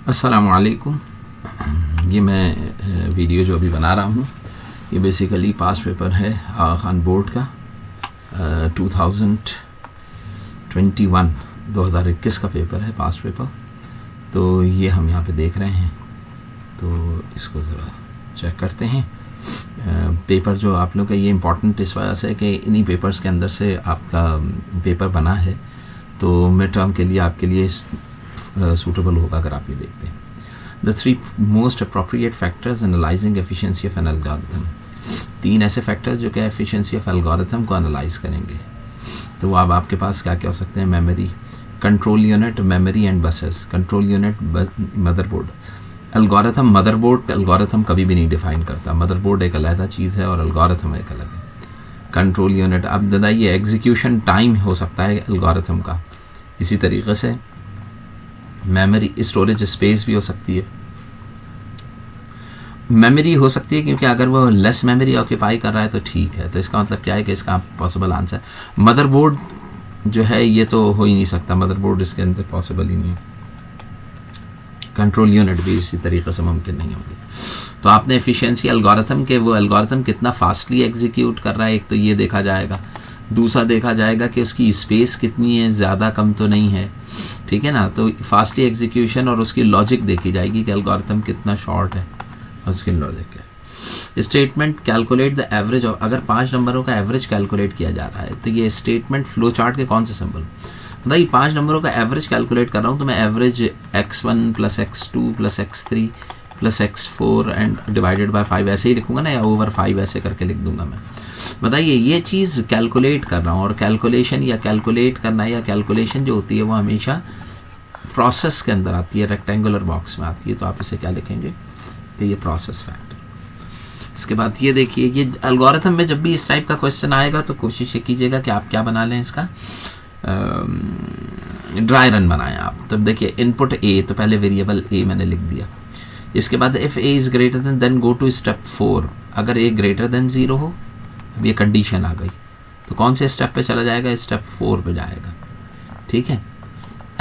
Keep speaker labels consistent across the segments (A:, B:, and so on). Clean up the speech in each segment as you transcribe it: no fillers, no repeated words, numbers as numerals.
A: अस्सलामुअलैकुम। ये मैं वीडियो जो अभी बना रहा हूँ ये बेसिकली पास पेपर है आगा खान बोर्ड का 2021 का पेपर है, पास पेपर। तो ये हम यहाँ पे देख रहे हैं, तो इसको ज़रा चेक करते हैं। पेपर जो आप लोग का ये इम्पॉर्टेंट इस वजह से कि इन्हीं पेपर्स के अंदर से आपका पेपर बना है, तो मिड टर्म के लिए आपके लिए सूटेबल होगा अगर आप ये देखते हैं। The 3 most appropriate factors analysing efficiency of an algorithm. 3 ऐसे फैक्टर्स जो क्या एफिशिएंसी ऑफ एल्गोरिथम को एनालाइज करेंगे। तो अब आपके पास क्या क्या हो सकते हैं? Memory, control unit, memory and buses. Control unit, motherboard. Algorithm, motherboard algorithm कभी भी नहीं डिफाइन करता। मदरबोर्ड एक अलग चीज़ है और एल्गोरिथम एक अलग है। कंट्रोल यूनिट, अब बताइए एग्जीक्यूशन टाइम हो सकता है एल्गोरिथम का। इसी तरीके से मेमोरी, स्टोरेज स्पेस भी हो सकती है। मेमोरी हो सकती है क्योंकि अगर वो लेस मेमोरी ऑक्यूपाई कर रहा है तो ठीक है, तो इसका मतलब क्या है कि इसका पॉसिबल आंसर। मदरबोर्ड जो है ये तो हो ही नहीं सकता, मदरबोर्ड इसके अंदर पॉसिबल ही नहीं है। कंट्रोल यूनिट भी इसी तरीके से मुमकिन नहीं होगी। तो आपने एफिशिएंसी एल्गोरिथम के, वो एल्गोरिथम कितना फास्टली एग्जीक्यूट कर रहा है, एक तो ये देखा जाएगा। दूसरा देखा जाएगा कि उसकी स्पेस कितनी है, ज़्यादा कम तो नहीं है, ठीक है ना। तो फास्टली एग्जीक्यूशन और उसकी लॉजिक देखी जाएगी कि एल्गोरिथम कितना शॉर्ट है और उसकी लॉजिक है। Statement, calculate the average of, अगर 5 नंबरों का एवरेज कैलकुलेट किया जा रहा है तो ये स्टेटमेंट फ्लो चार्ट के कौन से सिंबल, बताइए 5 नंबरों का एवरेज कैलकुलेट कर रहा हूँ तो मैं average x1 + x2 + x3 + x4 and divided by 5 ऐसे ही लिखूंगा ना, या ओवर 5 ऐसे करके लिख दूंगा मैं। बताइए ये चीज़ कैलकुलेट कर रहा हूँ, और कैलकुलेशन या कैलकुलेट करना या कैलकुलेशन जो होती है वो हमेशा प्रोसेस के अंदर आती है, रेक्टेंगुलर बॉक्स में आती है। तो आप इसे क्या लिखेंगे कि ये प्रोसेस फैक्टर। इसके बाद ये देखिए, ये एल्गोरिथम में जब भी इस टाइप का क्वेश्चन आएगा तो कोशिश ये कीजिएगा कि आप क्या बना लें, इसका ड्राई रन बनाएं आप। तो देखिए इनपुट ए, तो पहले वेरिएबल ए मैंने लिख दिया। इसके बाद if a is greater than go to step 4। अगर ए ग्रेटर देन 0 हो, अब ये कंडीशन आ गई, तो कौन से स्टेप पे चला जाएगा? स्टेप 4 पे जाएगा, ठीक है।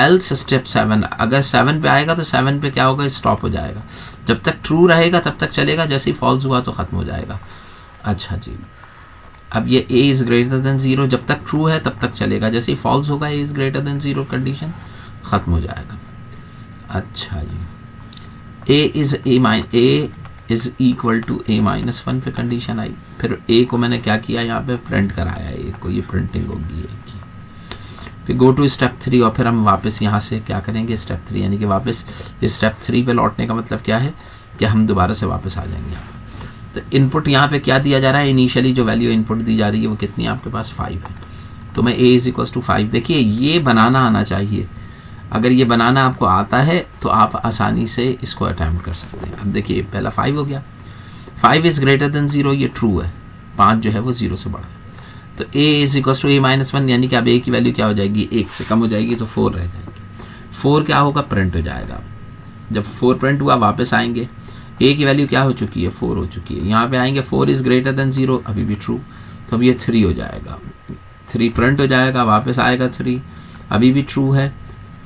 A: एल्स स्टेप 7, अगर 7 पे आएगा तो 7 पे क्या होगा? स्टॉप हो जाएगा। जब तक ट्रू रहेगा तब तक चलेगा, जैसे ही फॉल्स हुआ तो ख़त्म हो जाएगा। अच्छा जी, अब ये ए इज़ ग्रेटर देन 0 जब तक ट्रू है तब तक चलेगा, जैसे ही फॉल्स होगा a is greater than 0 condition ख़त्म हो जाएगा। अच्छा जी, a is equal to a-1 पे कंडीशन आई। फिर ए को मैंने क्या किया, यहाँ पे प्रिंट कराया, ए को, ये प्रिंटिंग होगी ए की। फिर गो टू स्टेप 3, और फिर हम वापस यहाँ से क्या करेंगे? स्टेप 3, यानी कि वापस स्टेप 3 पे लौटने का मतलब क्या है कि हम दोबारा से वापस आ जाएंगे यहाँ पे। तो इनपुट यहाँ पे क्या दिया जा रहा है? इनिशियली जो वैल्यू इनपुट दी जा रही है वो कितनी है आपके पास? 5 है। तो मैं a इज़ इक्वल टू 5, देखिए ये बनाना आना चाहिए। अगर ये बनाना आपको आता है तो आप आसानी से इसको अटैम्प्ट कर सकते हैं। अब देखिए पहला 5 हो गया, 5 इज़ ग्रेटर देन 0, ये ट्रू है, 5 जो है वो 0 से बड़ा है। तो a is equal to a-1, यानी कि अब a की वैल्यू क्या हो जाएगी? 1 से कम हो जाएगी, तो 4 रह जाएगी। 4 क्या होगा? प्रिंट हो जाएगा। जब 4 प्रिंट हुआ वापस आएंगे, a की वैल्यू क्या हो चुकी है? 4 हो चुकी है। यहाँ पे आएंगे 4 इज़ ग्रेटर देन 0, अभी भी ट्रू, तो अब ये 3 हो जाएगा। 3 प्रिंट हो जाएगा, वापस आएगा 3, अभी भी ट्रू है,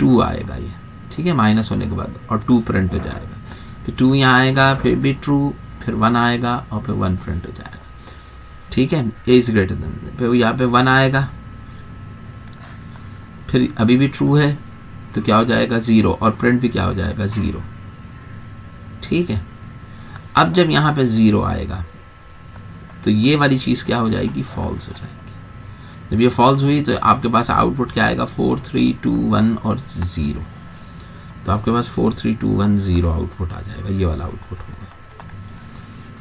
A: 2 आएगा ये, ठीक है, माइनस होने के बाद, और 2 प्रिंट हो जाएगा। फिर 2 यहाँ आएगा, फिर भी ट्रू, फिर 1 आएगा, और फिर 1 प्रिंट हो जाएगा, ठीक है। ए इज़ ग्रेटर देन, फिर यहाँ पे 1 आएगा, फिर अभी भी ट्रू है, तो क्या हो जाएगा? 0, और प्रिंट भी क्या हो जाएगा? 0, ठीक है। अब जब यहाँ पे 0 आएगा तो ये वाली चीज़ क्या हो जाएगी? फॉल्स हो जाएगी। जब ये फॉल्स हुई तो आपके पास आउटपुट क्या आएगा? 4 3 2 1 और 0। तो आपके पास 4 3 2 1 0 आउटपुट आ जाएगा, ये वाला आउटपुट होगा,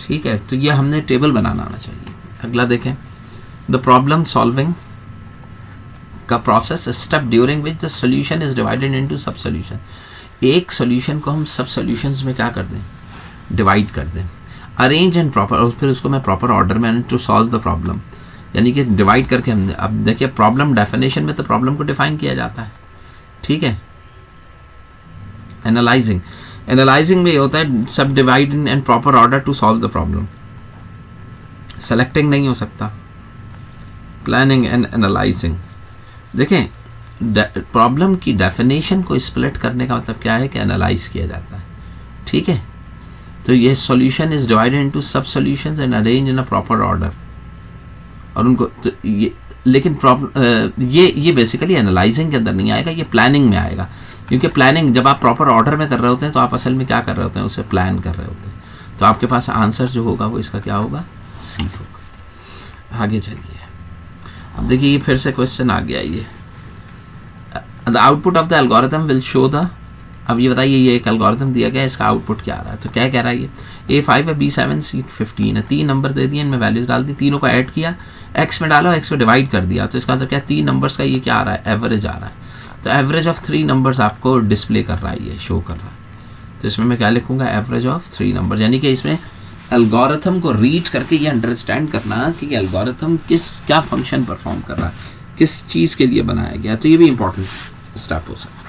A: ठीक है। तो ये हमने टेबल बनाना आना चाहिए। अगला देखें, द प्रॉब्लम सॉल्विंग का process, step during which the solution is divided into सब सोल्यूशन। एक सोल्यूशन को हम सब सोल्यूशंस में क्या कर दें? डिवाइड कर दें। अरेंज एंड प्रॉपर, और फिर उसको मैं प्रॉपर ऑर्डर में टू सॉल्व द प्रॉब्लम, यानी कि डिवाइड करके हमने, अब देखिए प्रॉब्लम डेफिनेशन में तो प्रॉब्लम को डिफाइन किया जाता है, ठीक है। एनालाइजिंग में होता है सब divide in and proper order to solve the problem. Selecting नहीं हो सकता। प्लानिंग एंड एनालाइजिंग, देखें प्रॉब्लम की डेफिनेशन को स्प्लिट करने का मतलब क्या है कि एनालाइज किया जाता है, ठीक है। तो ये सॉल्यूशन इज डिवाइडेड इनटू सब solutions and arrange in a proper order, और उनको तो ये लेकिन प्रॉब्लम ये बेसिकली एनालाइजिंग के अंदर नहीं आएगा, ये प्लानिंग में आएगा, क्योंकि प्लानिंग जब आप प्रॉपर ऑर्डर में कर रहे होते हैं तो आप असल में क्या कर रहे होते हैं, उसे प्लान कर रहे होते हैं। तो आपके पास आंसर जो होगा वो इसका क्या होगा, सी होगा। आगे चलिए, अब देखिए ये फिर से क्वेश्चन आ गया, ये the output of the algorithm will show the, अब ये बताइए ये एक एल्गोरिथम दिया गया है, इसका आउटपुट क्या आ रहा है। तो क्या कह रहा है, ये A5 है, B7, C15 है, 3 नंबर दे दिए, इनमें वैल्यूज डाल दी, तीनों को ऐड किया, x में डालो, x को डिवाइड कर दिया। तो इसका मतलब क्या, 3 नंबर्स का ये क्या आ रहा है, एवरेज आ रहा है। तो एवरेज ऑफ 3 नंबर्स आपको डिस्प्ले कर रहा है, ये शो कर रहा है। तो इसमें मैं क्या लिखूंगा, एवरेज ऑफ 3 नंबर, यानी कि इसमें एल्गोरिथम को रीड करके ये अंडरस्टैंड करना कि एल्गोरिथम क्या फंक्शन परफॉर्म कर रहा है, किस चीज़ के लिए बनाया गया। तो ये भी इंपॉर्टेंट स्टेप हो सकता है।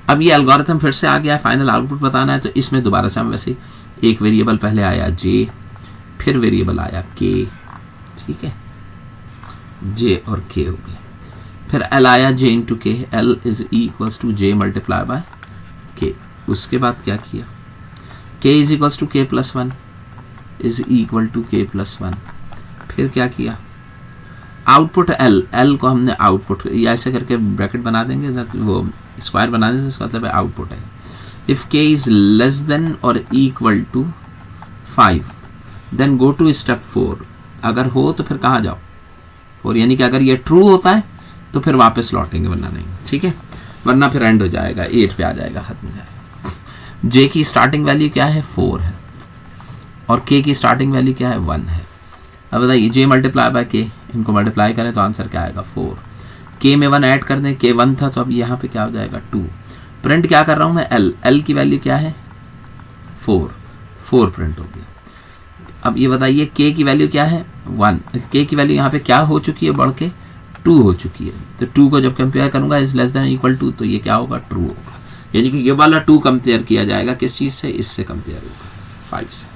A: अब ये एल्गोरिथम फिर से आ गया, फाइनल आउटपुट बताना है। तो इसमें दोबारा से हम वैसे एक वेरिएबल पहले आया J, फिर वेरिएबल आया K, ठीक है, J और K हो गए, फिर L आया J into K, L is equals to J multiply by K। उसके बाद क्या किया, K is equals to K plus 1 is equal to K plus 1। फिर क्या किया, आउटपुट L को हमने आउटपुट, या ऐसे करके ब्रैकेट बना देंगे ना, तो वो स्क्वायर बना देंगे, उसका मतलब आउटपुट है। If K is less than और equal to 5 then go to step 4। अगर हो तो फिर कहाँ जाओ, और यानी कि अगर ये ट्रू होता है तो फिर वापस लौटेंगे, वरना नहीं, ठीक है, वरना फिर एंड हो जाएगा, 8 पे आ जाएगा, खत्म हो जाएगा। J की स्टार्टिंग वैल्यू क्या है, 4 है, और K की स्टार्टिंग वैल्यू क्या है, 1 है। अब बताइए J मल्टीप्लाई बाय K, इनको मल्टीप्लाई करें तो आंसर क्या आएगा, 4। K में 1 ऐड कर दें, K 1 था तो अब यहाँ पे क्या हो जाएगा, 2। प्रिंट क्या कर रहा हूँ मैं, L की वैल्यू क्या है, 4 प्रिंट हो गया। अब ये बताइए K की वैल्यू क्या है, 1। K की वैल्यू यहाँ पे क्या हो चुकी है, बढ़ के 2 हो चुकी है। तो 2 को जब कंपेयर करूंगा is less than equal to, तो ये क्या होगा, ट्रू होगा। यानी कि ये वाला 2 कंपेयर किया जाएगा किस चीज से, इससे कंपेयर होगा 5 से।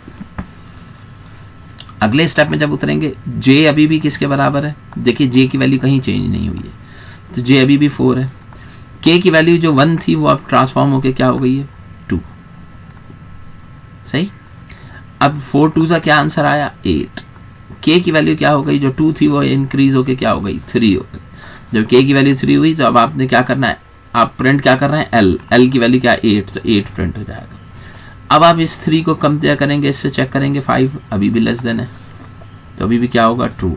A: अगले स्टेप में जब उतरेंगे, J अभी भी किसके बराबर है, देखिए J की वैल्यू कहीं चेंज नहीं हुई है, तो J अभी भी 4 है। K की वैल्यू जो 1 थी वो अब ट्रांसफॉर्म होके क्या हो गई है, 2, सही। अब 4 2 का क्या आंसर आया, 8। K की वैल्यू क्या हो गई, जो 2 थी वो इंक्रीज होके क्या हो गई, 3 हो गई। जब K की वैल्यू 3 हुई तो अब आपने क्या करना है, आप प्रिंट क्या कर रहे हैं, L की वैल्यू क्या, 8, तो 8 प्रिंट हो जाएगा। अब आप इस 3 को कंपेयर करेंगे, इससे चेक करेंगे 5 अभी भी लेस देन है, तो अभी भी क्या होगा, ट्रू।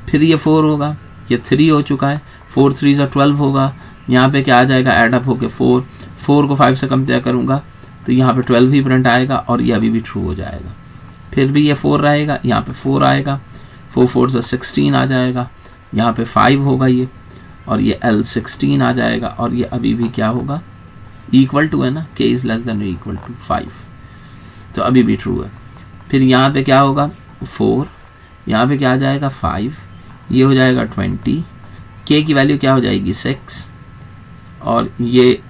A: फिर ये 4 होगा, ये 3 हो चुका है, 4 3 12 होगा, यहाँ पे क्या आ जाएगा, एडअप होके 4 को 5 से कंपेयर करूँगा तो यहाँ पे 12 ही प्रिंट आएगा, और ये अभी भी ट्रू हो जाएगा। फिर भी ये 4 रहेगा, यहाँ पे 4 आएगा, 4 4 से 16 आ जाएगा, यहाँ पे 5 होगा ये, और ये L 16 आ जाएगा, और ये अभी भी क्या होगा, इक्वल टू है ना, K is less than equal to 5, तो अभी भी ट्रू है। फिर यहाँ पे क्या होगा, 4, यहाँ पे क्या आ जाएगा, 5, ये हो जाएगा 20, K की वैल्यू क्या हो जाएगी, 6, और ये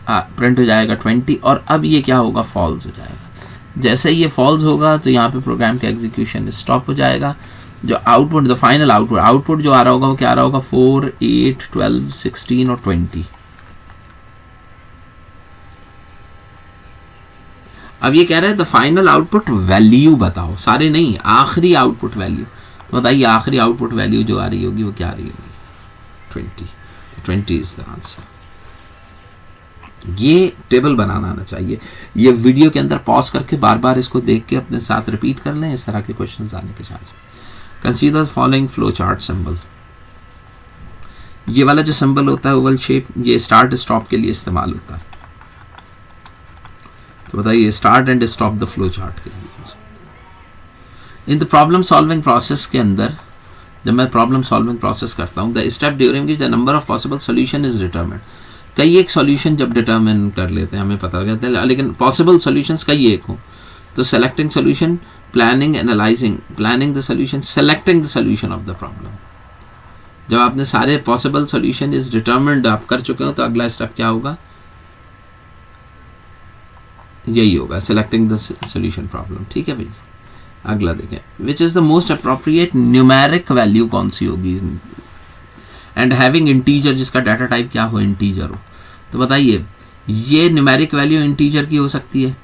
A: प्रिंट हो जाएगा 20, और अब ये क्या होगा, फॉल्स हो जाएगा। जैसे ये फॉल्स होगा तो यहाँ पे प्रोग्राम का एग्जीक्यूशन स्टॉप हो जाएगा। जो आउटपुट, द फाइनल आउटपुट जो आ रहा होगा वो क्या आ रहा होगा, 4 8 12 16 और 20। अब ये कह रहा है द फाइनल आउटपुट वैल्यू बताओ, सारे नहीं, आखिरी आउटपुट वैल्यू। तो बताइए आखिरी आउटपुट वैल्यू जो आ रही होगी वो क्या आ रही होगी, 20। 20 इज द आंसर। ये टेबल बनाना आना चाहिए। ये वीडियो के अंदर पॉज करके बार बार इसको देख के अपने साथ रिपीट कर लें, इस तरह के क्वेश्चंस आने के चांस है। Consider following flow chart symbol. ये वाला जो सिंबल होता है ओवल शेप, ये स्टार्ट स्टॉप के लिए इस्तेमाल होता है। तो बताइए start and stop the flow chart के लिए। In the problem solving process के अंदर, जब मैं प्रॉब्लम सॉल्विंग प्रोसेस करता हूँ, the step during which the number of possible solution is determined. कई एक सॉल्यूशन जब डिटरमिन कर लेते हैं, हमें पता लगता है, लेकिन पॉसिबल सॉल्यूशंस कई एक हो, तो selecting solution, planning, analysing, planning the solution, selecting the solution of the problem. जब आपने सारे पॉसिबल सॉल्यूशन इज डिटरमिन्ड आप कर चुके हो, तो अगला स्टेप क्या होगा, यही होगा, सेलेक्टिंग द सॉल्यूशन प्रॉब्लम। ठीक है भाई, अगला देखें, which is the most appropriate numeric value कौन सी होगी। एंड हैविंग इंटीजर, जिसका डाटा टाइप क्या हो, इंटीजर हो। तो बताइए ये न्यूमेरिक वैल्यू इंटीजर की हो सकती है,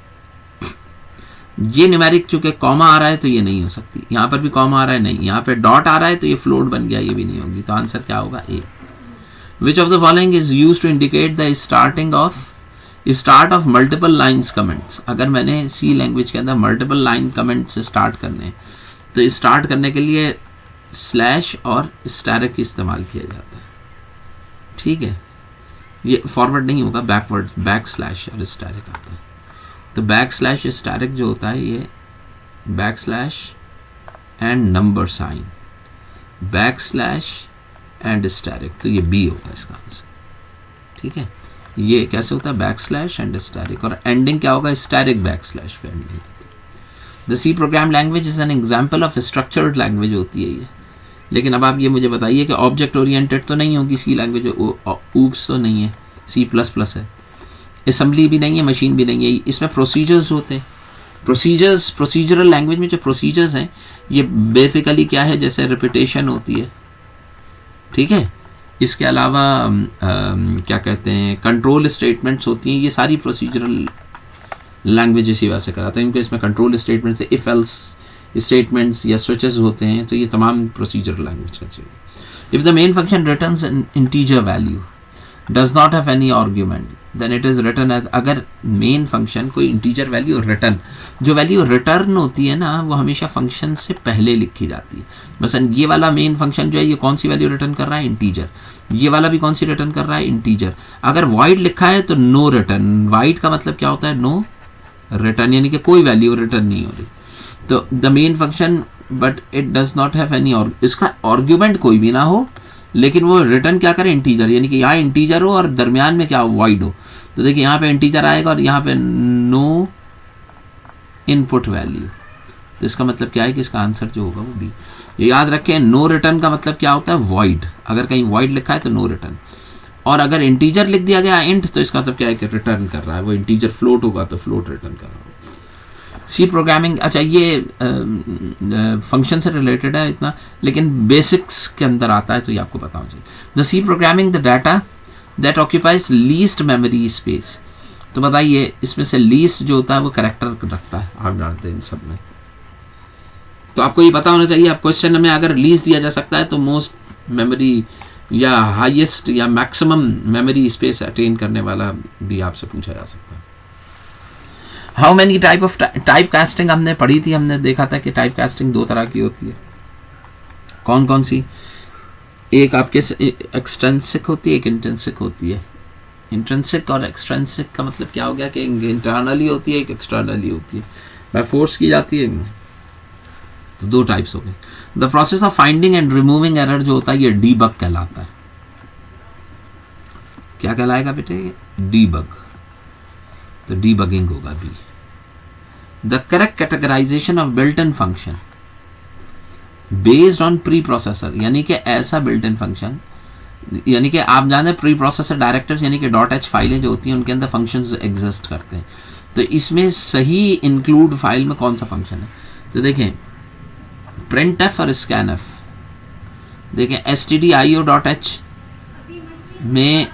A: ये न्यूमेरिक चूंकि कॉमा आ रहा है तो ये नहीं हो सकती, यहाँ पर भी कॉमा आ रहा है नहीं, यहाँ पे डॉट आ रहा है तो ये फ्लोट बन गया, ये भी नहीं होगी। तो आंसर क्या होगा, A. Which of the following is used to indicate the start of multiple lines comments. अगर मैंने सी लैंग्वेज के अंदर मल्टीपल लाइन कमेंट से स्टार्ट करने हैं तो स्टार्ट करने के लिए स्लैश और स्टैरिक इस्तेमाल किया जाता है, ठीक है। ये फॉरवर्ड नहीं होगा, बैकवर्ड, बैक स्लैश और स्टैरिक आता है। तो बैक स्लैश स्टैरिक जो होता है ये back slash and number sign, back slash and asterisk, तो ये बी होगा इसका आंसर, ठीक है। ये कैसे होता है, बैक स्लैश एंड स्टैरिक, और एंडिंग क्या होगा, स्टैरिक बैक स्लैश पे ending. The C program language is an example of structured language होती है ये। लेकिन अब आप ये मुझे बताइए कि ऑब्जेक्ट ओरिएंटेड तो नहीं होगी सी लैंग्वेज, ऊप्स तो नहीं है, सी प्लस प्लस है, असेंबली भी नहीं है, मशीन भी नहीं है, इसमें प्रोसीजर्स होते हैं। प्रोसीजरल लैंग्वेज में जो प्रोसीजर्स हैं ये बेसिकली क्या है, जैसे रिपीटेशन होती है, ठीक है। इसके अलावा क्या कहते हैं, कंट्रोल स्टेटमेंट्स होती हैं, ये सारी प्रोसीजरल लैंग्वेज इसी वजह से कराते हैं, क्योंकि इसमें कंट्रोल स्टेटमेंट से इफ एल्स स्टेटमेंट्स या स्विचेस होते हैं, तो ये तमाम प्रोसीजरल लैंग्वेज का चाहिए। If the main function returns an integer value does not have any argument then it is return as, अगर मेन फंक्शन कोई इंटीजर वैल्यू रिटर्न, जो वैल्यू रिटर्न होती है ना वो हमेशा फंक्शन से पहले लिखी जाती है। मसलन ये वाला मेन फंक्शन जो है ये कौन सी वैल्यू रिटर्न कर रहा है, इंटीजर। ये वाला भी कौन सी रिटर्न कर रहा है, इंटीजर। अगर वॉइड लिखा है तो नो रिटर्न, वाइड का मतलब क्या होता है, नो रिटर्न, यानी कि कोई वैल्यू रिटर्न नहीं हो रही। तो the main function but it does not have any, और इसका आर्ग्यूमेंट कोई भी ना हो, लेकिन वो रिटर्न क्या करे, इंटीजर, यानी कि यहाँ इंटीजर हो और दरमियान में क्या हो, वाइड हो। तो देखिए यहाँ पे इंटीजर आएगा और यहाँ पे नो इनपुट वैल्यू, तो इसका मतलब क्या है कि इसका आंसर जो होगा वो बी। ये याद रखें, नो रिटर्न का मतलब क्या होता है, वॉइड। अगर कहीं वॉइड लिखा है तो नो रिटर्न, और अगर इंटीजर लिख दिया गया इंट तो इसका मतलब क्या है कि रिटर्न कर रहा है, वो इंटीजर फ्लोट होगा तो फ्लोट रिटर्न कर रहा होगा। सी प्रोग्रामिंग, अच्छा ये फंक्शन से रिलेटेड है इतना, लेकिन बेसिक्स के अंदर आता है तो ये आपको पता होना चाहिए। The C programming the data that occupies least memory space. तो बताइए इसमें से लीस्ट जो होता है वो कैरेक्टर रखता है, आप जानते हैं इन सब में, तो आपको ये पता होना चाहिए। आप क्वेश्चन में अगर लीस्ट दिया जा सकता है तो मोस्ट मेमोरी या हाईएस्ट या मैक्सिमम मेमोरी स्पेस अटेन करने वाला भी आपसे पूछा जा सकता है। How many type of type casting हमने पढ़ी थी, हमने देखा था कि टाइप कास्टिंग दो तरह की होती है। कौन कौन सी, एक आपके एक्सट्रिंसिक होती है, एक इंट्रिंसिक होती है। इंट्रिंसिक और एक्सट्रिंसिक का मतलब क्या हो गया कि इंटरनली होती है, एक एक्सटर्नली होती है, बाय फोर्स की जाती है, तो दो टाइप्स हो गए। The process of finding and removing error जो होता है ये डीबग कहलाता है। क्या कहलाएगा बेटे, डीबग, तो डीबगिंग होगा b. The correct categorisation of built in function based on preprocessor, यानी कि ऐसा बिल्ट इन फंक्शन, यानी कि आप जानते हैं प्री प्रोसेसर डायरेक्टर्स यानी कि .h फाइलें जो होती हैं उनके अंदर फंक्शंस एग्जिस्ट करते हैं। तो इसमें सही इंक्लूड फाइल में कौन सा फंक्शन है, तो देखें printf और scanf। देखें stdio.h में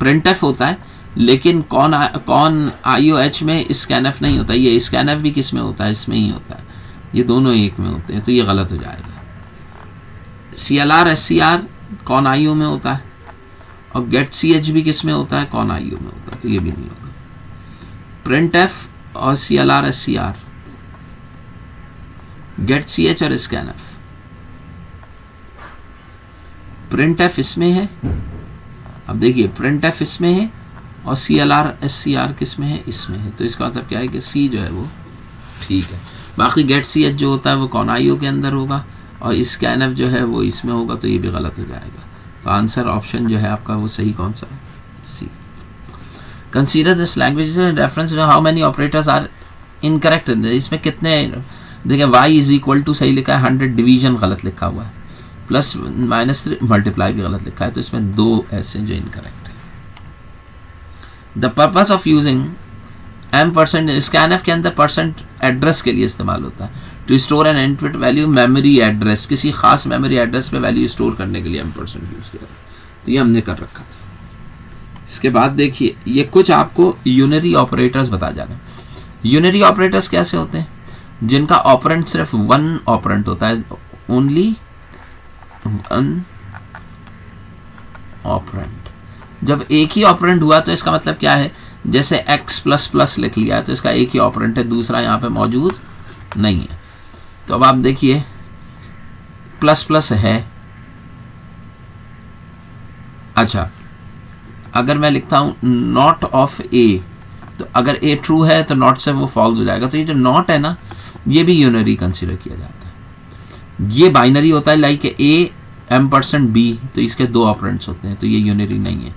A: printf होता है, लेकिन कौन IOH में scanf नहीं होता। ये scanf भी किस में होता है, इसमें ही होता है, ये दोनों एक में होते हैं, तो ये गलत हो जाएगा। CLR SCR कौन IO में होता है, और getch भी किस में होता है, कौन IO में होता है, तो ये भी नहीं होगा। printf और CLR SCR, getch और scanf, printf इसमें है, अब देखिए printf इसमें है और CLR SCR किस में है, इसमें है, तो इसका मतलब क्या है कि C जो है वो ठीक है। बाकी getch जो होता है वो कौन IO के अंदर होगा और scanf जो है वो इसमें होगा, तो ये भी गलत हो जाएगा। तो आंसर ऑप्शन जो है आपका वो सही कौन सा है, C। Consider this language reference how many operators are incorrect, इसमें कितने, देखिए y इज इक्वल टू सही लिखा है, 100 डिवीजन गलत लिखा हुआ है, प्लस -3 मल्टीप्लाई भी गलत लिखा है, तो इसमें दो ऐसे जो इनकरेक्ट है। The purpose of using m%, scanf के अंदर परसेंट एड्रेस के लिए इस्तेमाल होता है। To store an input value memory address, किसी खास मेमोरी एड्रेस पे वैल्यू स्टोर करने के लिए एम्परसेंड यूज किया। तो ये हमने कर रखा था। इसके बाद देखिए ये कुछ आपको यूनरी ऑपरेटर्स बता जा रहे हैं। यूनरी ऑपरेटर्स कैसे होते हैं? जिनका ऑपरेंट सिर्फ वन ऑपरेंट होता है, ओनली वन ऑपरेंट। जब एक ही ऑपरेंट हुआ तो इसका मतलब क्या है, जैसे x प्लस प्लस लिख लिया तो इसका एक ही ऑपरेंट है, दूसरा यहाँ पे मौजूद नहीं है। तो अब आप देखिए प्लस प्लस है। अच्छा, अगर मैं लिखता हूं नॉट ऑफ ए, तो अगर ए ट्रू है तो नॉट से वो फॉल्स हो जाएगा। तो ये जो नॉट है ना, ये भी यूनरी कंसीडर किया जाता है। ये बाइनरी होता है, लाइक ए एम% बी, तो इसके दो ऑपरेंट्स होते हैं, तो ये यूनरी नहीं है।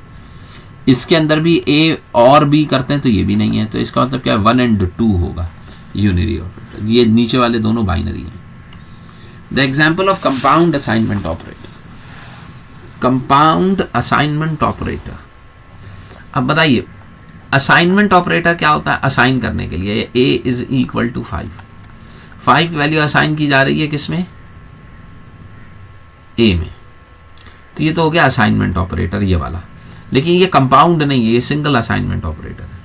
A: इसके अंदर भी ए और बी करते हैं, तो ये भी नहीं है। तो इसका मतलब क्या है, 1 और 2 होगा यूनरी ऑपरेटर। ये नीचे वाले दोनों बाइनरी हैं। The example of compound assignment operator. Compound assignment operator, अब बताइए असाइनमेंट ऑपरेटर क्या होता है? असाइन करने के लिए a is equal to 5 value assign की जा रही है किसमें? a में। तो ये तो हो गया असाइनमेंट ऑपरेटर ये वाला, लेकिन ये कंपाउंड नहीं है, ये सिंगल असाइनमेंट ऑपरेटर है।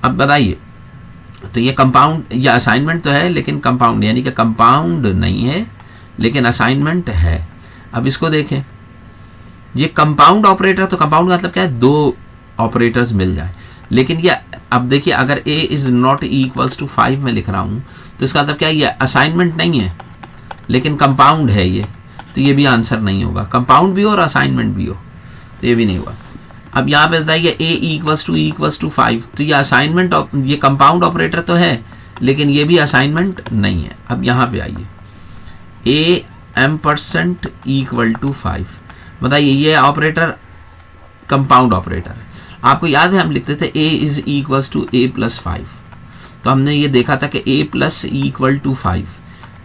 A: अब बताइए, तो ये कंपाउंड या असाइनमेंट तो है लेकिन कंपाउंड, यानी कि कंपाउंड नहीं है लेकिन असाइनमेंट है। अब इसको देखें, ये कंपाउंड ऑपरेटर, तो कंपाउंड का मतलब क्या है, दो ऑपरेटर्स मिल जाए। लेकिन ये अब देखिए, अगर a is not equals to 5 में लिख रहा हूं तो इसका मतलब क्या है, ये असाइनमेंट नहीं है लेकिन कंपाउंड है ये, तो ये भी आंसर नहीं होगा। कंपाउंड भी हो और असाइनमेंट भी हो, तो ये भी नहीं हुआ। अब यहाँ पे बताइए a इक्वल्स टू 5, तो ये असाइनमेंट, ये कंपाउंड ऑपरेटर तो है लेकिन ये भी असाइनमेंट नहीं है। अब यहाँ पे आइए, a m% इक्वल टू 5, बताइए ये ऑपरेटर कंपाउंड ऑपरेटर है। आपको याद है हम लिखते थे a is equals to a plus 5, तो हमने ये देखा था कि a प्लस इक्वल टू 5,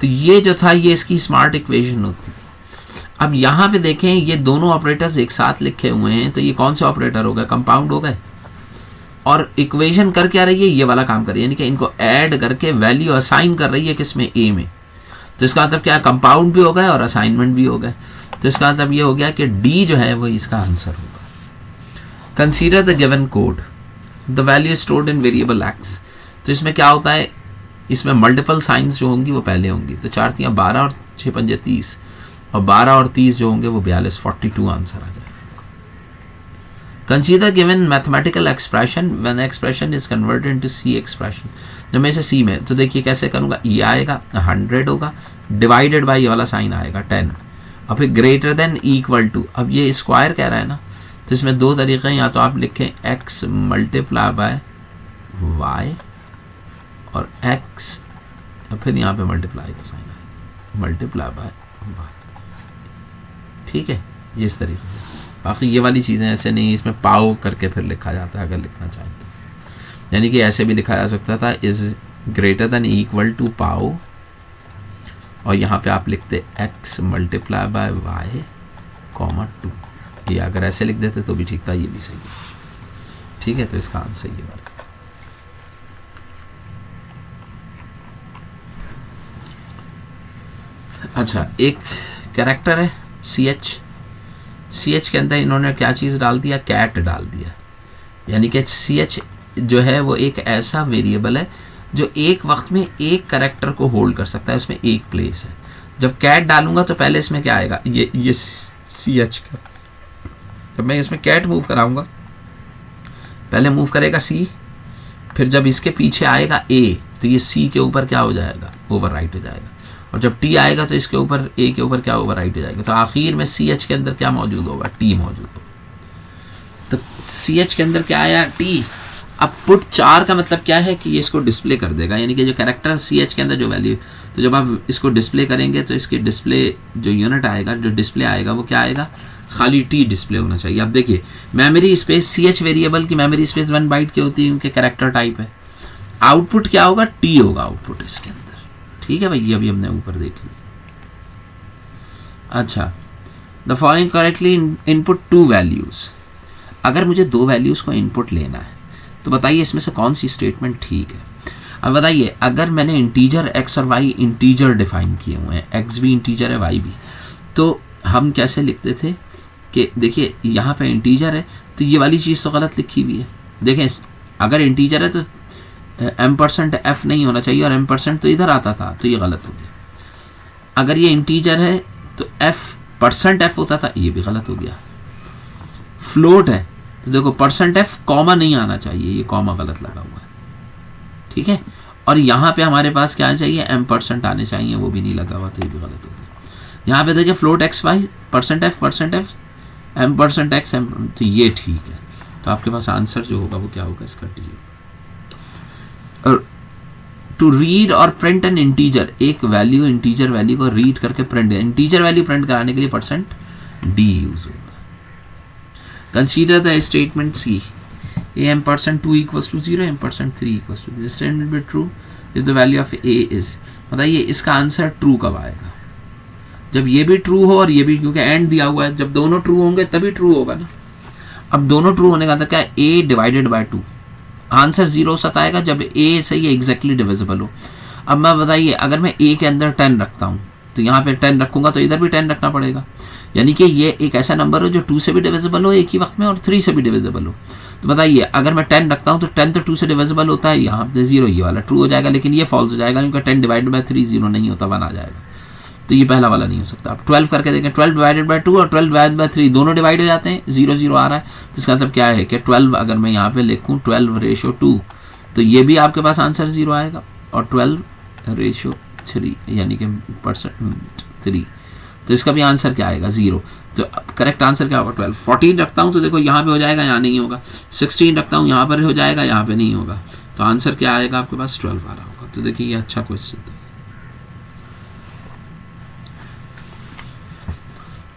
A: तो ये जो था ये इसकी स्मार्ट इक्वेशन होती थी। अब यहाँ पे देखें, ये दोनों ऑपरेटर्स एक साथ लिखे हुए हैं, तो ये कौन से ऑपरेटर हो गए? कंपाउंड हो गए। और इक्वेशन कर क्या रही है, ये वाला काम कर रही है, यानी कि इनको ऐड करके वैल्यू असाइन कर रही है किसमें? a में। तो इसका मतलब क्या है, कंपाउंड भी हो गए और असाइनमेंट भी हो गए। तो इसका मतलब ये हो गया कि डी जो है वो इसका आंसर होगा। Consider the given code, the value stored in variable x. तो इसमें क्या होता है, इसमें मल्टीपल साइंस जो होंगी वो पहले होंगी। तो 4 × 12 और 6 × 5 = 30, और 12 और 30 जो होंगे वो 42, 42 आंसर आ जाएगा। Consider given mathematical expression when expression is converted into C expression. जब मैं इसे सी में, तो देखिए कैसे करूंगा, ये आएगा 100 होगा, डिवाइडेड बाय ये वाला साइन आएगा 10, और फिर ग्रेटर देन इक्वल टू। अब ये स्क्वायर कह रहा है ना, तो इसमें दो तरीके हैं, या तो आप लिखें x मल्टीप्लाई बाय y और x, और फिर यहाँ पे मल्टीप्लाई का साइन आएगा, मल्टीप्लाई बाय y। ठीक है, ये इस तरीके से। बाकी ये वाली चीज़ें ऐसे नहीं, इसमें पाव करके फिर लिखा जाता है अगर लिखना चाहें तो, यानी कि ऐसे भी लिखा जा सकता था, is greater than equal to pow, और यहाँ पे आप लिखते x मल्टीप्लाई बाय y, 2। ये अगर ऐसे लिख देते तो भी ठीक था, ये भी सही है। ठीक है, तो इसका आंसर ये वाला। अच्छा, एक कैरेक्टर है ch के अंदर इन्होंने क्या चीज़ डाल दिया, कैट डाल दिया। यानी कि ch जो है वो एक ऐसा वेरिएबल है जो एक वक्त में एक कैरेक्टर को होल्ड कर सकता है, उसमें एक प्लेस है। जब कैट डालूंगा तो पहले इसमें क्या आएगा, ये ch का, जब मैं इसमें कैट मूव कराऊंगा पहले मूव करेगा c, फिर जब इसके पीछे आएगा a तो ये c के ऊपर क्या हो जाएगा, ओवरराइट हो जाएगा, और जब t आएगा तो इसके ऊपर a के ऊपर क्या ओवरराइट हो जाएगा। तो आखिर में ch के अंदर क्या मौजूद होगा, t मौजूद होगा। तो ch के अंदर क्या आया, t। अब पुट 4 का मतलब क्या है कि ये इसको डिस्प्ले कर देगा, यानी कि जो कैरेक्टर ch के अंदर जो वैल्यू, तो जब आप इसको डिस्प्ले करेंगे तो इसके डिस्प्ले जो यूनिट आएगा, जो डिस्प्ले आएगा वो क्या आएगा, खाली टी डिस्प्ले होना चाहिए। अब देखिए मेमोरी स्पेस ch वेरिएबल की मेमोरी स्पेस 1 बाइट की होती है, उनके कैरेक्टर टाइप है। आउटपुट क्या होगा, टी होगा आउटपुट इसके अंदर। ठीक है भाई, ये अभी हमने ऊपर देख लिया। अच्छा, the following correctly input 2 values. अगर मुझे 2 वैल्यूज को इनपुट लेना है तो बताइए इसमें से कौन सी स्टेटमेंट ठीक है। अब बताइए, अगर मैंने इंटीजर x और y इंटीजर डिफाइन किए हुए हैं, x भी इंटीजर है y भी, तो हम कैसे लिखते थे कि देखिए यहाँ पे इंटीजर है तो ये वाली चीज़ तो गलत लिखी हुई है। देखें, अगर इंटीजर है तो m% f नहीं होना चाहिए, और m% तो इधर आता था, तो ये गलत हो गया। अगर ये इंटीजर है तो f% होता था, ये भी गलत हो गया। फ्लोट है तो देखो %f कॉमा नहीं आना चाहिए, ये कॉमा गलत लगा हुआ है, ठीक है। और यहाँ पे हमारे पास क्या चाहिए, m% आने चाहिए, वो भी नहीं लगा हुआ, तो ये भी गलत हो गया। यहाँ पे देखिए float xy %f m%x m, तो ये ठीक है। तो आपके पास आंसर जो होगा वो क्या होगा इसका, डी। और टू रीड और प्रिंट एन इंटीजर, एक वैल्यू इंटीजर वैल्यू को रीड करके प्रिंट, इंटीजर वैल्यू प्रिंट कराने के लिए %d यूज होगा। Consider the statement C, m%2 equals to 0, m%3 equals to 0. Statement be true if the value of a is, बताइए इसका answer true कब आएगा, जब ये भी ट्रू हो और ये भी, क्योंकि एंड दिया हुआ है, जब दोनों ट्रू होंगे तभी ट्रू होगा ना। अब दोनों ट्रू होने का मतलब क्या है, a डिवाइडेड बाय 2, आंसर 0 सताएगा जब a से ये एग्जैक्टली डिविजिबल हो। अब मैं बताइए, अगर मैं a के अंदर 10 रखता हूँ तो यहाँ पे 10 रखूंगा तो इधर भी 10 रखना पड़ेगा, यानी कि ये एक ऐसा नंबर हो जो 2 से भी डिविजिबल हो एक ही वक्त में और 3 से भी डिविजिबल हो। तो बताइए, अगर मैं 10 रखता हूँ तो 10 तो 2 से डिविजिबल होता है, यहाँ पे 0, ये वाला ट्रू हो जाएगा, लेकिन ये फॉल्स हो जाएगा क्योंकि 10 डिवाइडेड बाय 3 0 नहीं होता, 1 आ जाएगा, तो ये पहला वाला नहीं हो सकता। अब 12 करके देखें, 12 डिवाइडेड बाय 2 और 12 डिवाइडेड बाय 3 दोनों डिवाइड हो जाते हैं, 0 0 आ रहा है, तो इसका मतलब क्या है कि 12 अगर मैं यहाँ पे लिखूँ 12:2, तो ये भी आपके पास आंसर 0 आएगा, और 12:3 यानी कि %3, तो इसका भी आंसर क्या आएगा 0। तो करेक्ट आंसर क्या होगा 12। 14 रखता हूँ तो देखो यहाँ पे हो जाएगा, यहाँ नहीं होगा। 16 रखता हूँ यहाँ पर हो जाएगा, यहाँ पे नहीं होगा, तो आंसर क्या आएगा आपके पास 12 आ रहा होगा। तो देखिए ये अच्छा क्वेश्चन था।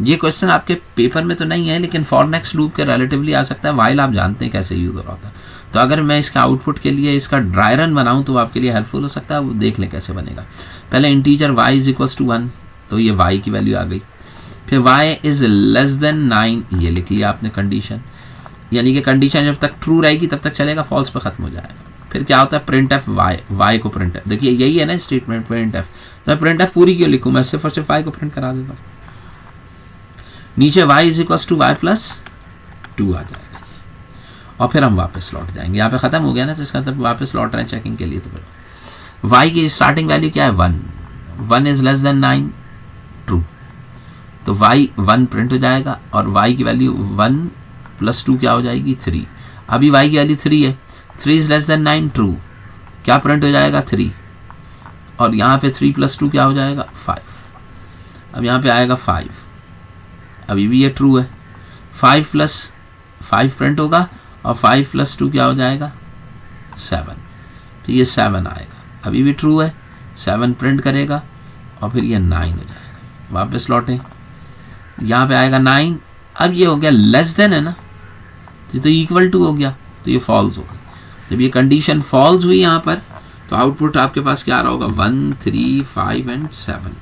A: ये क्वेश्चन आपके पेपर में तो नहीं है, लेकिन फॉर नेक्स्ट लूप के रिलेटिवली आ सकता है, वाइल आप जानते हैं कैसे यूज हो रहा होता है। तो अगर मैं इसका आउटपुट के लिए इसका ड्राई रन बनाऊँ तो आपके लिए हेल्पफुल हो सकता है, वो देख लें कैसे बनेगा। पहले इंटीजर y = 1, तो ये y की वैल्यू आ गई। फिर y > 9, ये लिख लिया आपने कंडीशन, यानी कि कंडीशन जब तक ट्रू रहेगी तब तक चलेगा, फॉल्स पे खत्म हो जाएगा। फिर क्या होता है प्रिंट एफ y को प्रिंट एफ, देखिए यही है ना स्टेटमेंट प्रिंट एफ, तो मैं प्रिंट एफ पूरी क्यों लिखूँ, मैं सिर्फ और सिर्फ y को प्रिंट करा देता हूँ। नीचे y = y + 2 आ जाएगा, और फिर हम वापस लौट जाएंगे। यहाँ पे खत्म हो गया ना, तो इसका मतलब वापस लौट रहे हैं चेकिंग के लिए। तो फिर y की स्टार्टिंग वैल्यू क्या है 1, 1 > 9 ट्रू, तो y 1 प्रिंट हो जाएगा, और y की वैल्यू 1 + 2 क्या हो जाएगी 3। अभी y की वैल्यू 3 है, 3 > 9 ट्रू, क्या प्रिंट हो जाएगा 3, और यहाँ पे 3 + 2 क्या हो जाएगा 5। अब यहाँ पे आएगा 5, अभी भी ये ट्रू है, 5 + 5 प्रिंट होगा, और 5 + 2 क्या हो जाएगा 7, तो ये 7 आएगा, अभी भी ट्रू है, 7 प्रिंट करेगा, और फिर ये 9 हो जाएगा। वापस लौटें, यहाँ पे आएगा 9, अब ये हो गया लेस देन है ना, तो इक्वल टू हो गया, तो ये फॉल्स हो गया। जब ये कंडीशन फॉल्स हुई यहाँ पर, तो आउटपुट आपके पास क्या आ रहा होगा 1 3 5 एंड 7,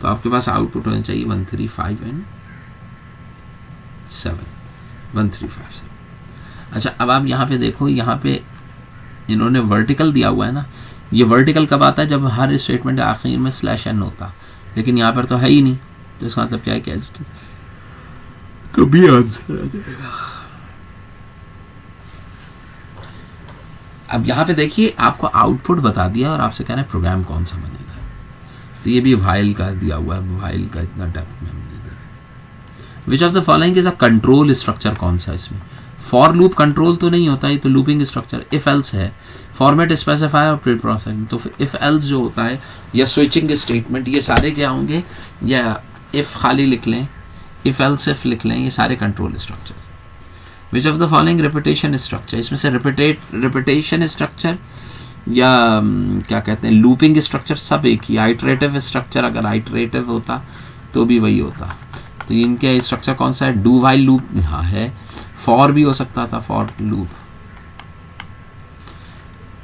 A: तो आपके पास आउटपुट होना चाहिए 1 3 5 एंड 7, 1 3 5 7। अच्छा, अब आप यहाँ पे देखो, यहाँ पे इन्होंने वर्टिकल दिया हुआ है ना, ये वर्टिकल कब आता है जब हर स्टेटमेंट के आखिर में /n होता, लेकिन यहाँ पर तो है ही नहीं, तो इसका मतलब क्या है कैसे, तो भी आंसर आ जाएगा। अब यहाँ पे देखिए आपको आउटपुट बता दिया और आपसे कहना है प्रोग्राम कौन सा बनेगा, तो ये भी वाइल का दिया हुआ है, वाइल का इतना डेप्थ में हमने दिया। विच of the following is a control structure, कौन सा इसमें, फॉर लूप कंट्रोल तो नहीं होता है, तो लूपिंग स्ट्रक्चर। इफ एल्स है, फॉर्मेट स्पेसिफायर और प्री प्रोसेसिंग, तो इफ एल्स जो होता है या स्विचिंग स्टेटमेंट, ये सारे क्या होंगे, या इफ खाली लिख लें, इफ एल्स इफ लिख लें, ये सारे control structures. Which of the following repetition structure, इसमें से रिपीटेशन स्ट्रक्चर या क्या कहते हैं लूपिंग स्ट्रक्चर सब एक ही। आइटरेटिव स्ट्रक्चर, अगर आइटरेटिव होता तो भी वही होता, तो इनके स्ट्रक्चर कौन सा है, डू व्हाइल लूप यहाँ है, फॉर भी हो सकता था, for loop.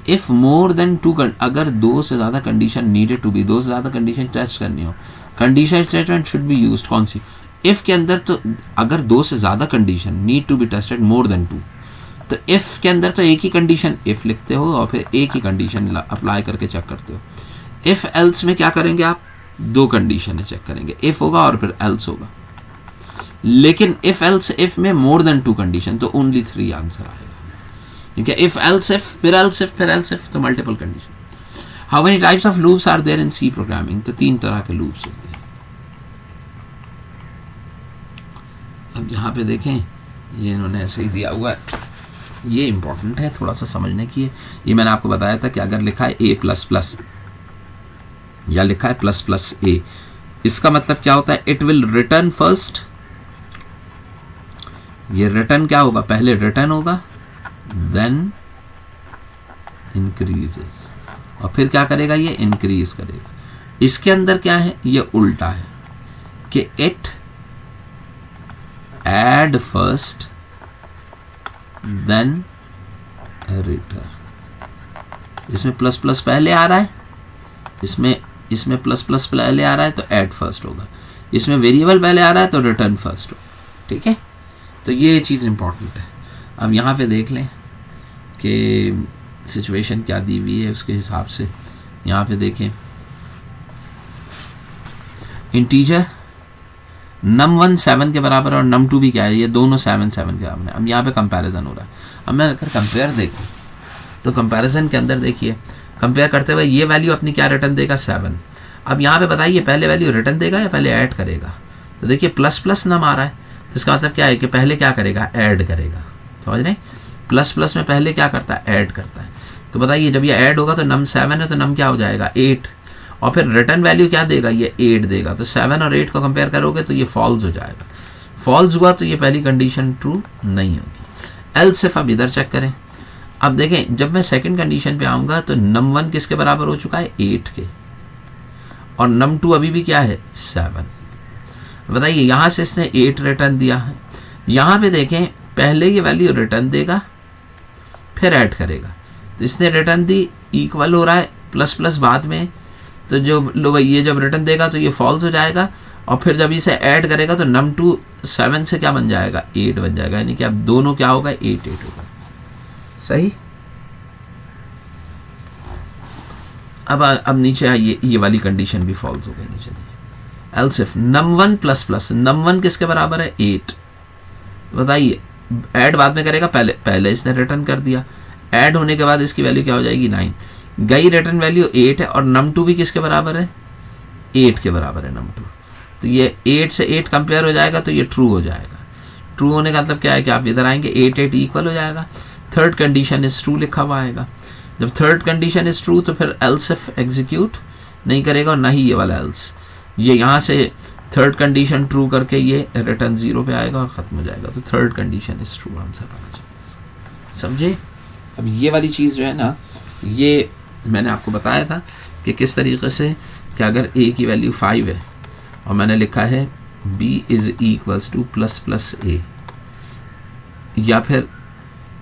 A: If more than 2, अगर 2 से ज्यादा कंडीशन नीडेड टू बी, 2 से ज्यादा कंडीशन टेस्ट करनी हो, condition statement should be used, कौन सी, इफ के अंदर। तो अगर 2 से ज्यादा condition need to be tested more than 2, तो इफ के अंदर तो एक ही कंडीशन इफ लिखते हो और फिर एक ही कंडीशन अप्लाई करके चेक करते हो। इफ एल्स में क्या करेंगे आप, दो कंडीशन चेक करेंगे, इफ होगा और फिर एल्स होगा। लेकिन इफ एल्स इफ में मोर देन 2 कंडीशन, तो ओनली 3 आंसर आएगा, क्योंकि इफ एल्स इफ फिर एल्स इफ फिर एल्स इफ, तो multiple condition. How many types of loops are there in C programming, तो 3 तरह के लूप्स होते हैं। अब यहाँ पे देखें, ये इन्होंने ऐसे ही दिया हुआ है, ये इंपॉर्टेंट है थोड़ा सा समझने की है। ये मैंने आपको बताया था कि अगर लिखा है ए प्लस प्लस या लिखा है प्लस प्लस ए, इसका मतलब क्या होता है, इट विल रिटर्न फर्स्ट। ये रिटर्न क्या होगा, पहले रिटर्न होगा देन इंक्रीजेस, और फिर क्या करेगा, ये इंक्रीज करेगा। इसके अंदर क्या है, ये उल्टा है कि it add first then return. इसमें प्लस प्लस पहले आ रहा है, इसमें प्लस प्लस पहले आ रहा है तो ऐड फर्स्ट होगा, इसमें वेरिएबल पहले आ रहा है तो रिटर्न फर्स्ट होगा। ठीक है, तो ये चीज़ इंपॉर्टेंट है। अब यहाँ पे देख लें कि सिचुएशन क्या दी हुई है, उसके हिसाब से यहाँ पे देखें, इंटीजर num1 7 के बराबर और num2 भी क्या है, ये दोनों 7 7 के बराबर है। अब यहाँ पे कंपैरिजन हो रहा है। अब मैं अगर कंपेयर देखूँ तो कंपैरिजन के अंदर देखिए, कंपेयर करते हुए ये वैल्यू अपनी क्या रिटर्न देगा, 7। अब यहाँ पे बताइए पहले वैल्यू रिटर्न देगा या पहले ऐड करेगा। तो देखिए प्लस प्लस नम आ रहा है, तो इसका मतलब क्या है कि पहले क्या करेगा, ऐड करेगा। समझ रहे, प्लस प्लस में पहले क्या करता है, ऐड करता है। तो बताइए जब ये ऐड होगा तो नम 7 है तो नम क्या हो जाएगा, 8, और फिर रिटर्न वैल्यू क्या देगा, ये 8 देगा। तो 7 और 8 को कंपेयर करोगे तो ये फॉल्स हो जाएगा। फॉल्स हुआ तो ये पहली कंडीशन ट्रू नहीं होगी। एल्स इफ अब इधर चेक करें। अब देखें जब मैं सेकंड कंडीशन पे आऊंगा तो नम 1 किसके बराबर हो चुका है, 8 के, और नम 2 अभी भी क्या है, 7। बताइए यहाँ से इसने 8 रिटर्न दिया है, यहाँ पे देखें पहले ये वैल्यू रिटर्न देगा फिर ऐड करेगा। तो इसने रिटर्न दी, इक्वल हो रहा है, प्लस प्लस बाद में, तो जो लो भाई ये जब रिटर्न देगा तो ये फॉल्स हो जाएगा, और फिर जब इसे ऐड करेगा तो नम 2 7 से क्या बन जाएगा, 8 बन जाएगा। यानी कि अब दोनों क्या होगा, 8 8 होगा। सही। अब नीचे आइए, ये वाली कंडीशन भी फॉल्स हो गई नीचे। Else if num 1 plus plus, num 1 किसके बराबर है, 8। बताइए ऐड बाद में करेगा, पहले इसने रिटर्न कर दिया, ऐड होने के बाद इसकी वैल्यू क्या हो जाएगी, 9। गई रिटर्न वैल्यू 8 है, और नम 2 भी किसके बराबर है, 8 के बराबर है नम 2। तो ये 8 से 8 कंपेयर हो जाएगा तो ये ट्रू हो जाएगा। ट्रू होने का मतलब क्या है कि आप इधर आएंगे 8 8 इक्वल हो जाएगा। थर्ड कंडीशन इज ट्रू लिखा हुआ आएगा। जब थर्ड कंडीशन इज ट्रू तो फिर एल्स इफ एग्जीक्यूट नहीं करेगा, और ना ही ये वाला एल्स। ये यहाँ से थर्ड कंडीशन ट्रू करके ये रिटर्न 0 पे आएगा और ख़त्म हो जाएगा। तो third condition is true answer आना चाहिए। समझे। अब ये वाली चीज़ जो है ना, ये मैंने आपको बताया था कि किस तरीके से कि अगर a की वैल्यू 5 है और मैंने लिखा है b is equals two plus plus a, या फिर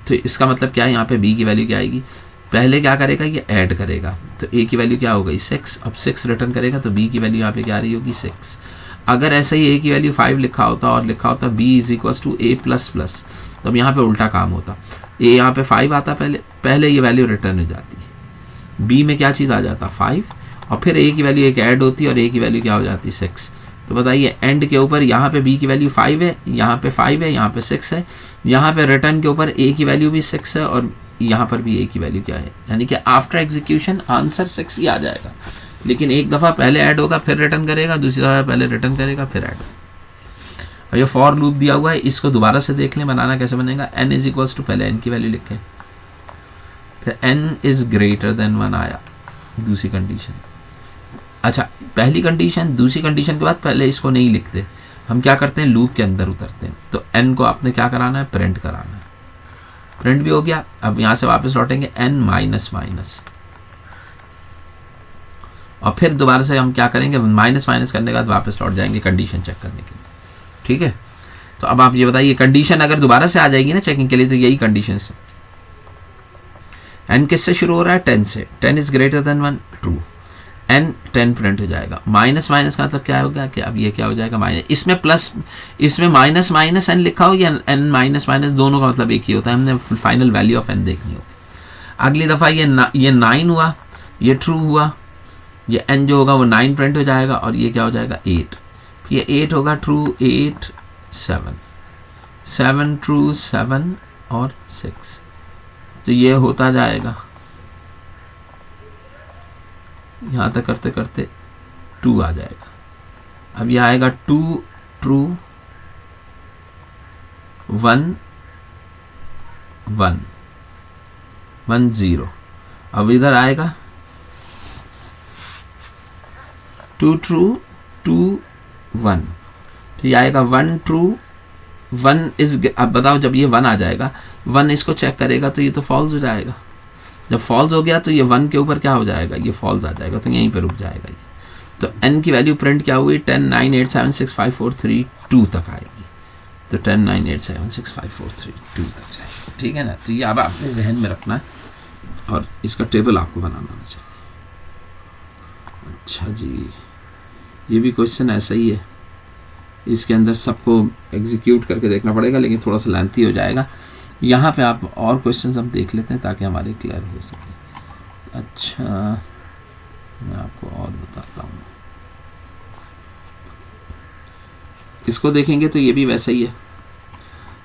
A: तो इसका मतलब क्या है, यहाँ पे b की वैल्यू क्या आएगी, पहले क्या करेगा, ये ऐड करेगा। तो a की वैल्यू क्या हो गई, 6। अब 6 रिटर्न करेगा तो b की वैल्यू यहाँ पे क्या आ रही होगी, 6। अगर ऐसे ही a की वैल्यू 5 लिखा होता और लिखा होता b is equals to a plus plus, तो अब यहाँ पे उल्टा काम होता। a यहाँ पे 5 आता, पहले ये वैल्यू रिटर्न हो जाती है, b में क्या चीज़ आ जाता, 5, और फिर a की वैल्यू एक ऐड होती है और a की वैल्यू क्या हो जाती, 6। तो बताइए एंड के ऊपर यहाँ पे b की वैल्यू 5 है, यहाँ पे 5 है, यहाँ पे 6 है, यहाँ पे रिटर्न के ऊपर a की वैल्यू भी 6 है और यहाँ पर भी a की वैल्यू क्या है, यानी कि आफ्टर एग्जीक्यूशन आंसर 6 ही आ जाएगा। लेकिन एक दफ़ा पहले ऐड होगा फिर रिटर्न करेगा, दूसरी दफ़ा पहले रिटर्न करेगा फिर ऐड होगा। और ये फॉर लूप दिया हुआ है, इसको दोबारा से देख लें, बनाना कैसे बनेगा। n इज इक्वल्स टू, पहले n की वैल्यू लिखें, फिर n इज ग्रेटर देन 1 आया, दूसरी कंडीशन। अच्छा, पहली कंडीशन, दूसरी कंडीशन के बाद पहले इसको नहीं लिखते, हम क्या करते हैं, लूप के अंदर उतरते हैं। तो n को आपने क्या कराना है, प्रिंट कराना है। प्रिंट भी हो गया। अब यहाँ से वापस लौटेंगे n माइनस माइनस, और फिर दोबारा से हम क्या करेंगे, माइनस माइनस करने के बाद वापस लौट जाएंगे कंडीशन चेक करने के लिए। ठीक है, तो अब आप ये बताइए, कंडीशन अगर दोबारा से आ जाएगी ना चेकिंग के लिए, तो यही कंडीशन है। n किससे शुरू हो रहा है, 10 से। 10 is greater then 1, true. n 10 print हो जाएगा। माइनस माइनस का मतलब क्या होगा कि अब ये क्या हो जाएगा माइनस, इसमें प्लस, इसमें माइनस माइनस n लिखा हो या n माइनस माइनस, दोनों का मतलब एक ही होता है, हमने फाइनल वैल्यू ऑफ n देखनी होगी। अगली दफ़ा ये 9 हुआ, ये ट्रू हुआ, ये n जो होगा वो 9 प्रिंट हो जाएगा और ये क्या हो जाएगा 8, ये 8 होगा ट्रू, 8 7 ट्रू 7 और 6, तो ये होता जाएगा यहाँ तक करते करते 2 आ जाएगा। अब ये आएगा 2 ट्रू 1 1 1 0। अब इधर आएगा 2 ट्रू 2 1, तो ये आएगा 1 ट्रू 1 इज, अब बताओ जब ये 1 आ जाएगा, 1 इसको चेक करेगा तो ये तो फॉल्स हो जाएगा, जब फॉल्स हो गया तो ये 1 के ऊपर क्या हो जाएगा, ये फॉल्स आ जाएगा, तो यहीं पे रुक जाएगा ये। तो n की वैल्यू प्रिंट क्या हुई, 10 9 8 7 6 5 4 3 2 तक आएगी, तो 10 9 8 7 6 5 4 3 2 तक जाएगी, ठीक है ना। तो ये अब आपने जहन में रखना है और इसका टेबल आपको बनाना आना चाहिए। अच्छा जी, ये भी क्वेश्चन ऐसा ही है, इसके अंदर सबको एग्जीक्यूट करके देखना पड़ेगा, लेकिन थोड़ा सा लेंथी हो जाएगा। यहाँ पे आप और क्वेश्चंस हम देख लेते हैं ताकि हमारे क्लियर हो सके। अच्छा, मैं आपको और बताता हूँ, इसको देखेंगे तो ये भी वैसा ही है।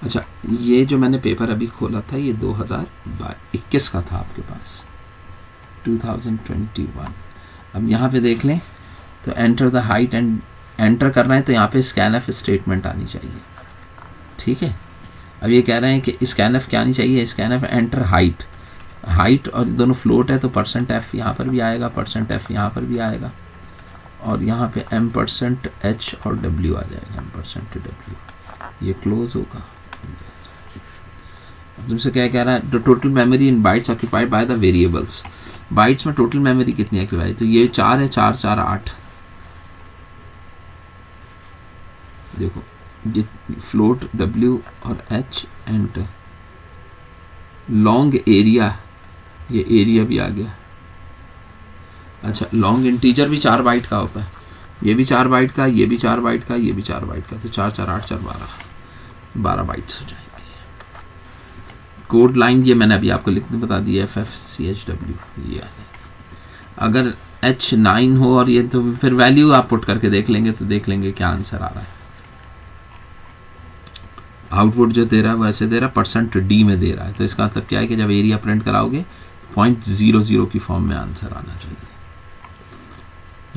A: अच्छा, ये जो मैंने पेपर अभी खोला था ये 2021 का था आपके पास, 2021। अब यहाँ पे देख लें तो enter the height and enter करना है तो यहाँ पे स्कैनएफ स्टेटमेंट आनी चाहिए, ठीक है। अब ये कह रहे हैं कि स्कैनएफ क्या आनी चाहिए, स्कैनएफ एंटर हाइट, हाइट और दोनों फ्लोट है तो %f यहाँ पर भी आएगा, %f यहाँ पर भी आएगा, और यहाँ पे m%h और w आ जाएगा, m%w, ये क्लोज होगा। अब तुमसे क्या कह रहा है, the total memory in bytes occupied by the variables, bytes में टोटल मेमोरी कितनी ऑक्यूपाइड, तो ये 4 है, 4 4 8, देखो ये फ्लोट w और h एंड लॉन्ग एरिया, ये एरिया भी आ गया। अच्छा, लॉन्ग इंटीजर भी 4 बाइट का होता है, ये भी 4 बाइट का, ये भी 4 बाइट का, ये भी 4 बाइट का, तो 4 4 8 4 12 बाइट्स हो जाएंगे। कोड लाइन ये मैंने अभी आपको लिखने बता दिया, FFCHW ये आता है। अगर h 9 हो और ये, तो फिर वैल्यू आप पुट करके देख लेंगे तो देख लेंगे क्या आंसर आ रहा है। आउटपुट जो दे रहा है वैसे दे रहा है, %d में दे रहा है, तो इसका मतलब क्या है कि जब एरिया प्रिंट कराओगे 0.00 की फॉर्म में आंसर आना चाहिए,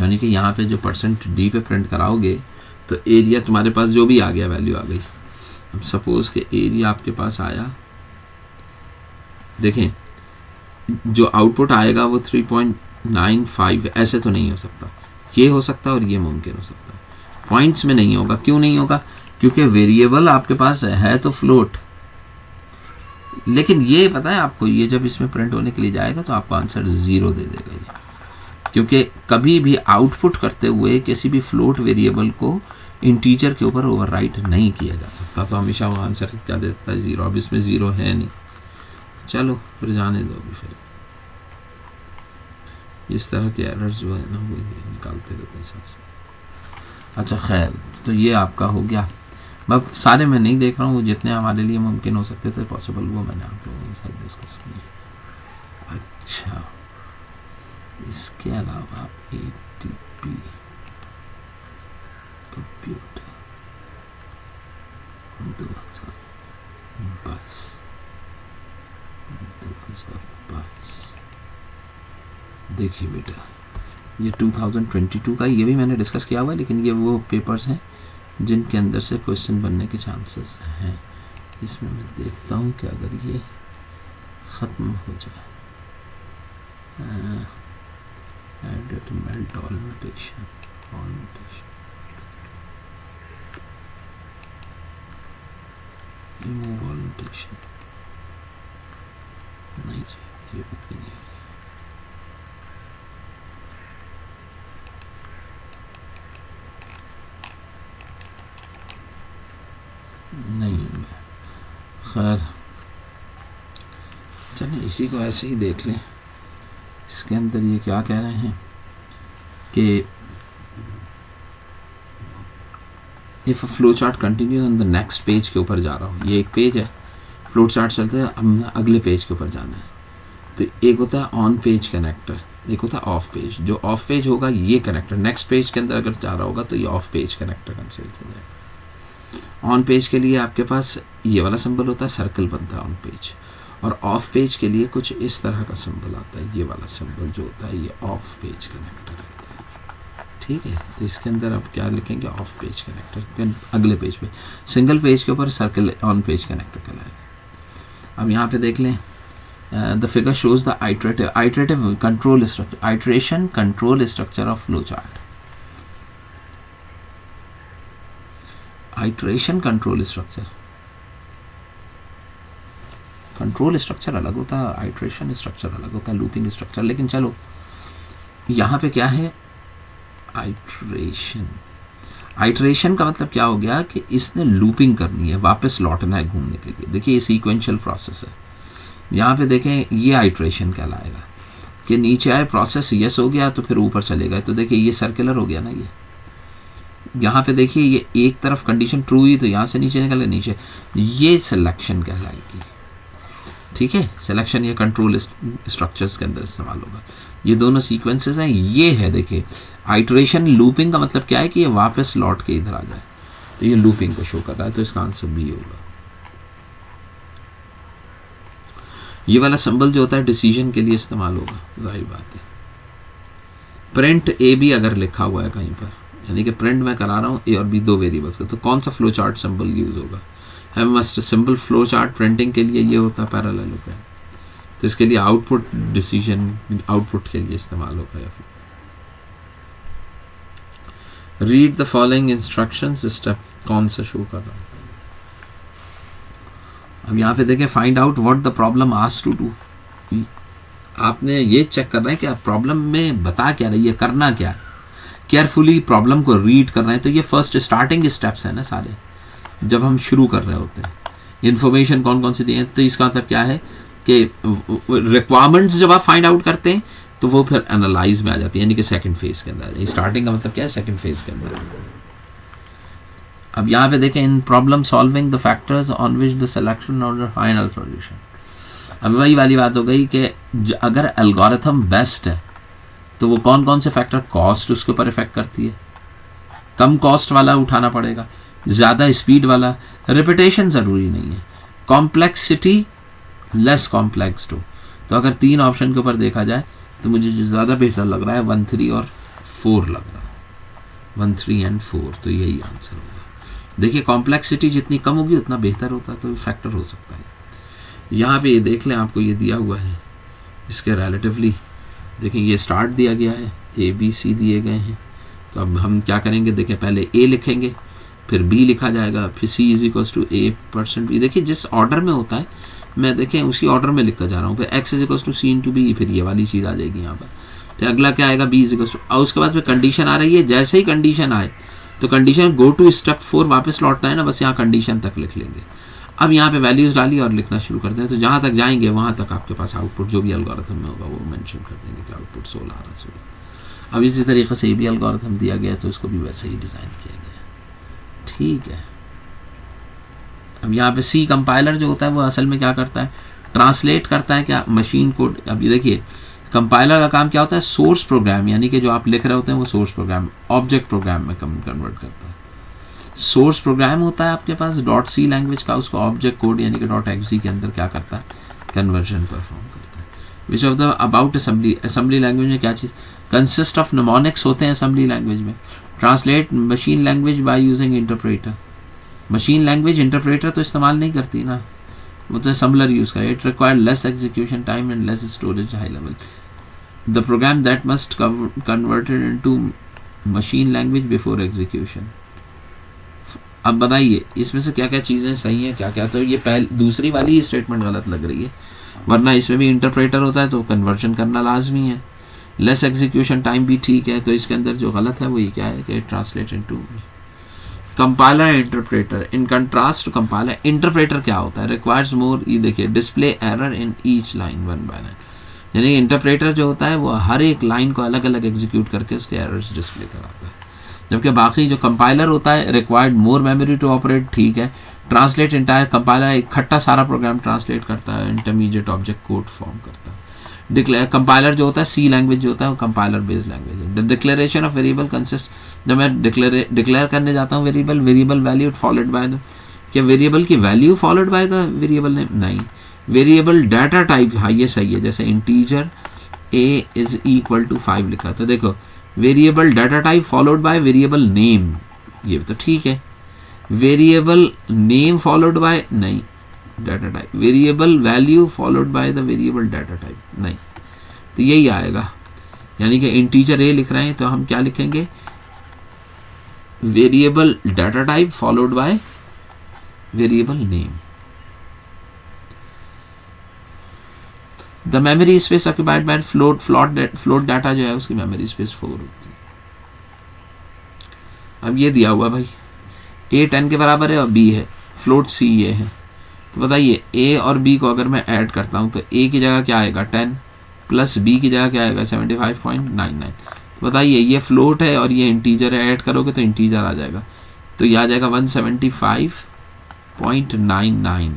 A: यानी कि यहाँ पे जो %d पे प्रिंट कराओगे तो एरिया तुम्हारे पास जो भी आ गया वैल्यू आ गई। अब सपोज के एरिया आपके पास आया, देखें जो आउटपुट आएगा वो 3.95, ऐसे तो नहीं हो सकता, ये हो सकता है और ये मुमकिन हो सकता है, पॉइंट्स में नहीं होगा। क्यों नहीं होगा, क्योंकि वेरिएबल आपके पास है तो फ्लोट, लेकिन ये पता है आपको, ये जब इसमें प्रिंट होने के लिए जाएगा तो आपको आंसर 0 दे देगा ये, क्योंकि कभी भी आउटपुट करते हुए किसी भी फ्लोट वेरिएबल को इंटीजर के ऊपर ओवरराइट नहीं किया जा सकता, तो हमेशा वो आंसर क्या देता है 0। अब इसमें 0 है नहीं, चलो फिर जाने दो, अभी फिर इस तरह के एरर्स जो है ना वो निकालते रहते हैं साथ। अच्छा खैर, तो ये आपका हो गया। मैं सारे मैं नहीं देख रहा हूँ, जितने हमारे लिए मुमकिन हो सकते थे पॉसिबल, वो मैंने आप लोगों के साथ डिस्कस किया। अच्छा, इसके अलावा ATP कंप्यूटर 2022, देखिए बेटा ये 2022 का, ये भी मैंने डिस्कस किया हुआ है, लेकिन ये वो पेपर्स हैं जिनके अंदर से क्वेश्चन बनने के चांसेस हैं। इसमें मैं देखता हूँ कि अगर ये ख़त्म हो जाए, edit melt all notation, remove all notation, नहीं जी, ये भी नहीं है। नहीं, खैर चलिए इसी को ऐसे ही देख लें। इसके अंदर ये क्या कह रहे हैं, कि if flow chart continue on the next page के ऊपर जा रहा हूँ, ये एक पेज है, फ्लो चार्ट चलते हैं, अब अगले पेज के ऊपर जाना है, तो एक होता है ऑन पेज कनेक्टर, एक होता है ऑफ पेज। जो ऑफ पेज होगा ये कनेक्टर नेक्स्ट पेज के अंदर अगर जा रहा होगा तो ये ऑफ पेज कनेक्टर कंसीडर किया जाएगा। ऑन पेज के लिए आपके पास ये वाला सिंबल होता है, सर्कल बनता है ऑन पेज, और ऑफ पेज के लिए कुछ इस तरह का सिंबल आता है, ये वाला सिंबल जो होता है ये ऑफ पेज कनेक्टर होता है। ठीक है, तो इसके अंदर आप क्या लिखेंगे, ऑफ पेज कनेक्टर। अगले पेज पे सिंगल पेज के ऊपर सर्कल ऑन पेज कनेक्टर कहलाएगा। अब यहाँ पे देख लें, the figure shows the iterative control structure, iteration control structure of flowchart. Iteration control structure, control structure अलग होता है, आइट्रेशन स्ट्रक्चर अलग होता है, लूपिंग स्ट्रक्चर। लेकिन चलो यहाँ पे क्या है, आइट्रेशन। आइट्रेशन का मतलब क्या हो गया कि इसने लूपिंग करनी है, वापस लौटना है घूमने के लिए। देखिए ये सीक्वेंशियल प्रोसेस है। यहाँ पे देखें ये आइट्रेशन कहलाएगा कि नीचे आए प्रोसेस यस हो गया तो फिर ऊपर चलेगा। तो देखिए ये सर्कुलर हो गया ना, ये यहाँ पे देखिए ये एक तरफ कंडीशन ट्रू हुई तो यहाँ से नीचे निकले नीचे, ये सिलेक्शन कहलाएगी। ठीक है, सिलेक्शन या कंट्रोल स्ट्रक्चर्स के अंदर इस्तेमाल होगा। ये दोनों सीक्वेंसेस हैं। ये है देखिए आइट्रेशन, लूपिंग का मतलब क्या है कि ये वापस लौट के इधर आ जाए, तो ये लूपिंग को शो कर रहा है, तो इसका आंसर बी होगा। ये वाला सिंबल जो होता है डिसीजन के लिए इस्तेमाल होगा, जाहिर बात है। प्रिंट ए बी अगर लिखा हुआ है कहीं पर, यानी कि प्रिंट मैं करा रहा हूँ ए और बी दो वेरिएबल्स को, तो कौन सा फ्लो चार्ट सिंबल यूज होगा, है must symbol flow chart printing के लिए ये होता है पैरेललोग्राम, तो इसके लिए आउटपुट डिसीजन आउटपुट के लिए इस्तेमाल होगा। या फिर read the following instructions step कौन सा शो कर रहा हूँ। अब यहाँ पे देखें find out what the problem asked to do. आपने ये चेक करना है कि आप प्रॉब्लम में बता क्या रही है, करना क्या है, केयरफुली प्रॉब्लम को रीड करना है। तो ये फर्स्ट स्टार्टिंग स्टेप्स है ना सारे, जब हम शुरू कर रहे होते हैं। इन्फॉर्मेशन कौन कौन सी दी है, तो इसका मतलब क्या है कि रिक्वायरमेंट्स जब आप फाइंड आउट करते हैं तो वो फिर एनालाइज में आ जाती है, यानी कि सेकंड फेज के अंदर। स्टार्टिंग का मतलब क्या है, सेकंड फेज के अंदर। अब यहाँ पे देखें in problem solving the factors on which the selection और द फाइनल सॉल्यूशन। अब वही वाली बात हो गई कि अगर एल्गोरिथम बेस्ट है तो वो कौन कौन से फैक्टर, कॉस्ट उसके ऊपर इफेक्ट करती है, कम कॉस्ट वाला उठाना पड़ेगा, ज़्यादा स्पीड वाला, रिपीटेशन ज़रूरी नहीं है, कॉम्प्लेक्सिटी लेस कॉम्प्लेक्स हो। तो अगर तीन ऑप्शन के ऊपर देखा जाए तो मुझे जो ज़्यादा बेहतर लग रहा है 1, 3 और 4 लग रहा है, 1, 3 एंड 4, तो यही आंसर होगा। देखिए कॉम्प्लेक्सिटी जितनी कम होगी उतना बेहतर होता है, तो फैक्टर हो सकता है। यहाँ पे ये देख लें, आपको ये दिया हुआ है, इसके रिलेटिवली देखें ये स्टार्ट दिया गया है, ए बी सी दिए गए हैं। तो अब हम क्या करेंगे, देखें पहले ए लिखेंगे, फिर बी लिखा जाएगा, फिर सी इज इक्वल्स टू A%B। देखिए जिस ऑर्डर में होता है मैं देखें उसी ऑर्डर में लिखता जा रहा हूँ। फिर x is equals to c into b, फिर ये वाली चीज़ आ जाएगी यहाँ पर। फिर अगला क्या आएगा, b इज इक्वल्स टू, और उसके बाद फिर कंडीशन आ रही है। जैसे ही कंडीशन आए तो कंडीशन गो टू स्टेप 4 वापस लौटना है ना, बस यहाँ कंडीशन तक लिख लेंगे। अब यहाँ पे वैल्यूज डाली और लिखना शुरू कर दें, तो जहाँ तक जाएंगे वहाँ तक आपके पास आउटपुट जो भी एल्गोरिथम में होगा वो मेंशन कर देंगे कि आउटपुट 16 आ रहा 16। अब इसी तरीके से ये भी एल्गोरिथम दिया गया तो इसको भी वैसे ही डिज़ाइन किया गया। ठीक है, अब यहाँ पे सी कंपाइलर जो होता है वो असल में क्या करता है, ट्रांसलेट करता है क्या मशीन कोड। अब ये देखिए कंपाइलर का काम क्या होता है, सोर्स प्रोग्राम, यानी कि जो आप लिख रहे होते हैं वो सोर्स प्रोग्राम ऑब्जेक्ट प्रोग्राम में कन्वर्ट करता है। सोर्स प्रोग्राम होता है आपके पास .C लैंग्वेज का, उसको ऑब्जेक्ट कोड यानी कि .XD के अंदर क्या करता है, कन्वर्जन परफॉर्म करता है। Which of the about assembly, assembly language में क्या चीज़, कंसिस्ट ऑफ निमोनिक्स होते हैं असेंबली लैंग्वेज में। Translate machine language by using interpreter, machine language interpreter तो इस्तेमाल नहीं करती ना, वो तो असम्बलर यूज़ करे। It require less execution time and less storage high level. The program that must converted into machine language before execution. अब बताइए इसमें से क्या क्या चीज़ें सही हैं, क्या क्या, तो ये दूसरी वाली स्टेटमेंट गलत लग रही है, वरना इसमें भी इंटरप्रेटर होता है तो कन्वर्जन करना लाजमी है। लेस एग्जीक्यूशन टाइम भी ठीक है, तो इसके अंदर जो गलत है वो ये क्या है कि translate into compiler interpreter. In contrast to compiler, interpreter क्या होता है, रिक्वायर्स मोर, ये देखिए display error in each line 1 by 9। यानी इंटरप्रेटर जो होता है वो हर एक लाइन को अलग अलग एग्जीक्यूट करके उसके एरर्स डिस्प्ले कराता है, जबकि बाकी जो कंपाइलर होता है required more memory to operate, ठीक है। ट्रांसलेट इंटायर, कंपाइलर इकट्ठा सारा प्रोग्राम ट्रांसलेट करता है, इंटरमीडिएट ऑब्जेक्ट कोड फॉर्म करता है। डिक्लेयर, कंपाइलर जो होता है सी लैंग्वेज जो होता है वो कंपाइलर बेस्ड लैंग्वेज है। डिक्लेरेशन ऑफ वेरिएबल कंसिस्ट, जब मैं डिक्लेयर करने जाता हूँ variable, variable value followed by the, क्या वेरिएबल की value followed by the variable name? नहीं। वेरिएबल डाटा टाइप, हाँ ये सही है, जैसे integer a is equal to 5 लिखा, तो देखो variable data type followed by variable name, ये तो ठीक है। वेरिएबल नेम फॉलोड बाय, नहीं, data type. Variable value followed by the variable data type, नहीं, तो यही आएगा। यानी कि इंटीजर ए लिख रहे हैं तो हम क्या लिखेंगे? Variable data type followed by variable name. The memory space occupied by float data जो है उसकी मेमोरी स्पेस 4 होती है। अब ये दिया हुआ भाई a 10 के बराबर है और b है, फ्लोट c ये है, तो बताइए a और b को अगर मैं ऐड करता हूं तो a की जगह क्या आएगा 10 प्लस b की जगह क्या आएगा 75.99। तो बताइए ये फ्लोट है और ये इंटीजर है, ऐड करोगे तो इंटीजर आ जाएगा, तो ये आ जाएगा 175.99।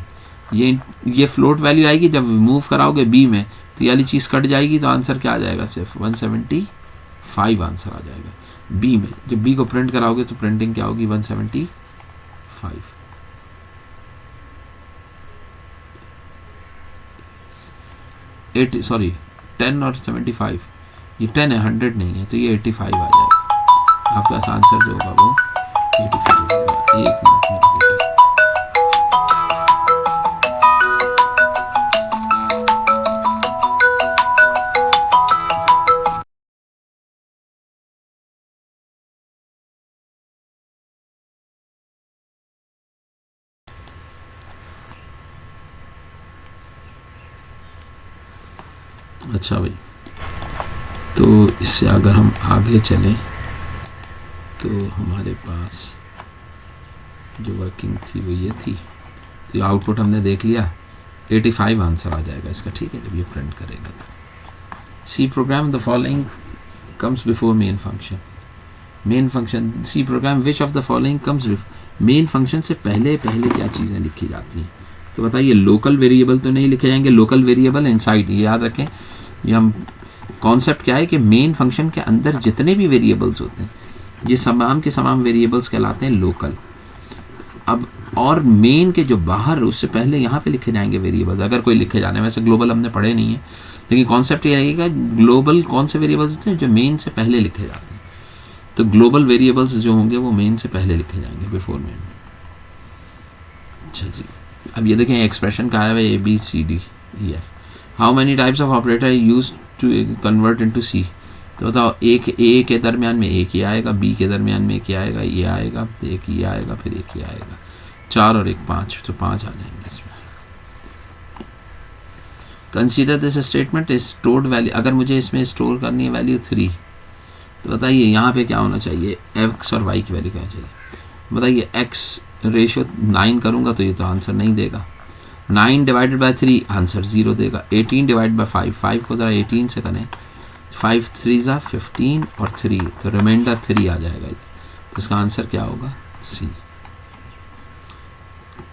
A: ये फ्लोट वैल्यू आएगी, जब मूव कराओगे b में तो ये वाली चीज़ कट जाएगी, तो आंसर क्या आ जाएगा? सिर्फ 175 आंसर आ जाएगा b में। जब b को प्रिंट कराओगे तो प्रिंटिंग क्या होगी? 175। 80 सॉरी 10 और 75, ये 10 है 100 नहीं है, तो ये 85 आ जाएगा। आपका आंसर जो होगा वो 85 होगा। एक मिनट में अच्छा भाई, तो इससे अगर हम आगे चलें तो हमारे पास जो वर्किंग थी वो ये थी, तो आउटपुट हमने देख लिया, 85 आंसर आ जाएगा इसका, ठीक है, जब ये प्रिंट करेगा तो। C program the following comes before main function. Main function C program which of the following comes before main function से पहले क्या चीज़ें लिखी जाती हैं? तो बताइए लोकल वेरिएबल तो नहीं लिखे जाएंगे, लोकल वेरिएबल इनसाइड, ये याद रखें। ये हम कॉन्सेप्ट क्या है कि मेन फंक्शन के अंदर जितने भी वेरिएबल्स होते हैं ये तमाम के तमाम वेरिएबल्स कहलाते हैं लोकल। अब और मेन के जो बाहर उससे पहले यहाँ पे लिखे जाएंगे वेरिएबल्स, अगर कोई लिखे जाने, वैसे ग्लोबल हमने पढ़े नहीं है, लेकिन कॉन्सेप्ट ये रहेगा ग्लोबल कौन से वेरिएबल्स होते हैं? जो मेन से पहले लिखे जाते हैं। तो ग्लोबल वेरिएबल्स जो होंगे वो मेन से पहले लिखे जाएंगे, बिफोर मेन। अच्छा जी, अब ये देखें एक्सप्रेशन का है A B C D E F. How many types of operator use to convert into C? तो बताओ, एक ए के दरमियान में एक ही आएगा, बी के दरमियान में एक ही आएगा, ये आएगा, तो एक ही आएगा, फिर एक ही आएगा, 4 और 1 5, तो 5 आ जाएंगे इसमें। Consider this statement stored value, अगर मुझे इसमें स्टोर करनी है वैल्यू 3, तो बताइए यहाँ पे क्या होना चाहिए? एक्स और वाई की वैल्यू क्या चाहिए? बताइए एक्स रेशो 9 करूँगा तो ये तो आंसर नहीं देगा। 9 डिवाइडेड बाय 3 आंसर 0 देगा। 18 डिवाइड बाय 5, 5 को ज़रा 18 से करें, 5 3 ज़ा 15 और 3, तो रिमाइंडर 3 आ जाएगा। तो इसका आंसर क्या होगा? C.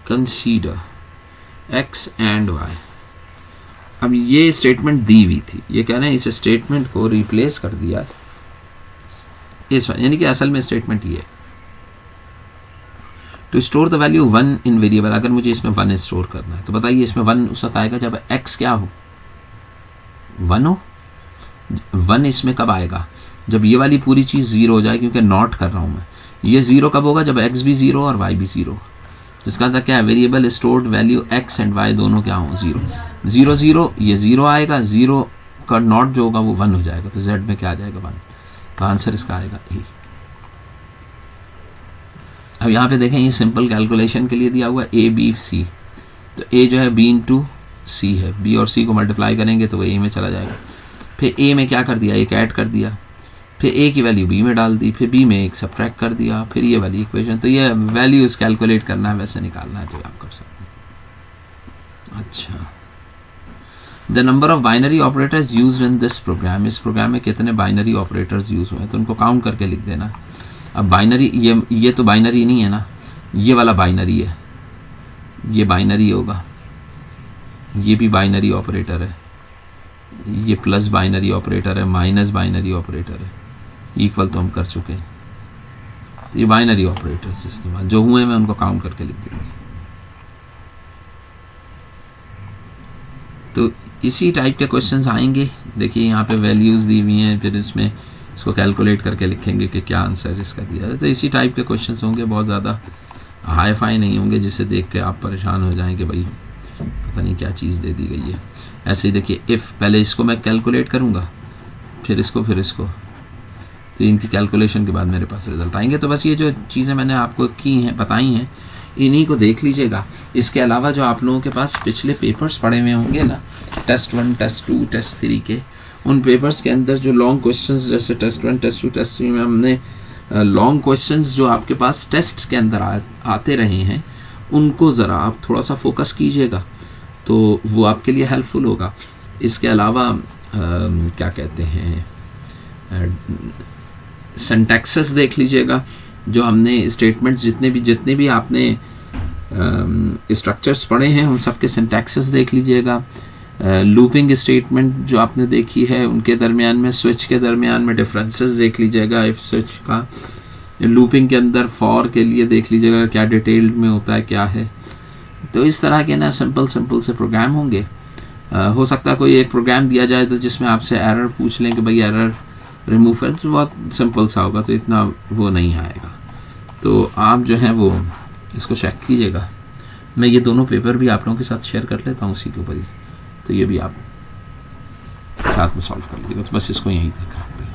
A: Consider X and Y. अब ये स्टेटमेंट दी हुई थी, ये कह रहे हैं इस स्टेटमेंट को रिप्लेस कर दिया इस, यानी कि असल में स्टेटमेंट ये है to store the value 1 in variable. अगर मुझे इसमें 1 स्टोर करना है तो बताइए इसमें 1 उस वक्त आएगा जब x क्या हो? 1 हो। 1 इसमें कब आएगा? जब ये वाली पूरी चीज़ 0 हो जाए, क्योंकि नॉट कर रहा हूँ मैं। ये 0 कब होगा? जब x भी 0 और y भी 0। तो इसका मतलब क्या है? Variable stored value x and y दोनों क्या हो? 0 0 0, ये 0 आएगा, 0 का नॉट जो होगा वो 1 हो जाएगा, तो z में क्या आ जाएगा? 1। तो आंसर इसका आएगा ए। अब यहाँ पे देखें, ये सिंपल कैलकुलेशन के लिए दिया हुआ ए बी सी, तो ए जो है b इंटू सी है, b और c को मल्टीप्लाई करेंगे तो वो a में चला जाएगा। फिर a में क्या कर दिया? एक ऐड कर दिया, फिर a की वैल्यू b में डाल दी, फिर b में एक सब्ट्रैक्ट कर दिया, फिर ये वाली इक्वेशन। तो ये वैल्यूज कैलकुलेट करना है, वैसे निकालना है तो आप कर सकते हैं। अच्छा, the number of binary operators used in this program, इस प्रोग्राम में कितने बाइनरी ऑपरेटर्स यूज हुए हैं तो उनको काउंट करके लिख देना। अब बाइनरी, ये तो बाइनरी नहीं है ना, ये वाला बाइनरी है, ये बाइनरी होगा, ये भी बाइनरी ऑपरेटर है, ये प्लस बाइनरी ऑपरेटर है, माइनस बाइनरी ऑपरेटर है, इक्वल तो हम कर चुके हैं। तो ये बाइनरी ऑपरेटर्स इस्तेमाल जो हुए मैं उनको काउंट करके लिख दूंगी। तो इसी टाइप के क्वेश्चंस आएंगे। देखिए यहाँ पे वैल्यूज़ दी हुई हैं, फिर इसमें इसको कैलकुलेट करके लिखेंगे कि क्या आंसर इसका दिया है। तो इसी टाइप के क्वेश्चंस होंगे, बहुत ज़्यादा हाई फाई नहीं होंगे जिसे देख के आप परेशान हो जाएं कि भाई पता नहीं क्या चीज़ दे दी गई है। ऐसे ही देखिए इफ़, पहले इसको मैं कैलकुलेट करूँगा, फिर इसको, तो इनकी कैलकुलेशन के बाद मेरे पास रिजल्ट आएंगे। तो बस ये जो चीज़ें मैंने आपको की हैं, बताई हैं, इन्हीं को देख लीजिएगा। इसके अलावा जो आप लोगों के पास पिछले पेपर्स पड़े हुए होंगे ना, टेस्ट 1, टेस्ट 2, टेस्ट 3 के, उन पेपर्स के अंदर जो लॉन्ग क्वेश्चंस, जैसे टेस्ट 1, टेस्ट 2, टेस्ट 3 में हमने लॉन्ग क्वेश्चंस जो आपके पास टेस्ट के अंदर आते रहे हैं, उनको ज़रा आप थोड़ा सा फोकस कीजिएगा, तो वो आपके लिए हेल्पफुल होगा। इसके अलावा क्या कहते हैं, सिंटैक्सेस देख लीजिएगा, जो हमने स्टेटमेंट्स जितने भी आपने स्ट्रक्चर्स पढ़े हैं उन सब के सिंटैक्सेस देख लीजिएगा। लूपिंग स्टेटमेंट जो आपने देखी है उनके दरमियान में, स्विच के दरमियान में डिफरेंसेस देख लीजिएगा, इफ स्विच का। लूपिंग के अंदर फॉर के लिए देख लीजिएगा क्या डिटेल्ड में होता है, क्या है। तो इस तरह के ना सिंपल से प्रोग्राम होंगे। हो सकता है कोई एक प्रोग्राम दिया जाए तो जिसमें आपसे एरर पूछ लें कि भाई एरर रिमूव कर, तो बहुत सिंपल सा होगा, तो इतना वो नहीं आएगा। तो आप जो है वो इसको चेक कीजिएगा। मैं ये दोनों पेपर भी आप लोगों के साथ शेयर कर लेता हूँ उसी के ऊपर ही, तो ये भी आप साथ में सॉल्व कर लीजिएगा। तो बस इसको यहीं तक रखते हैं।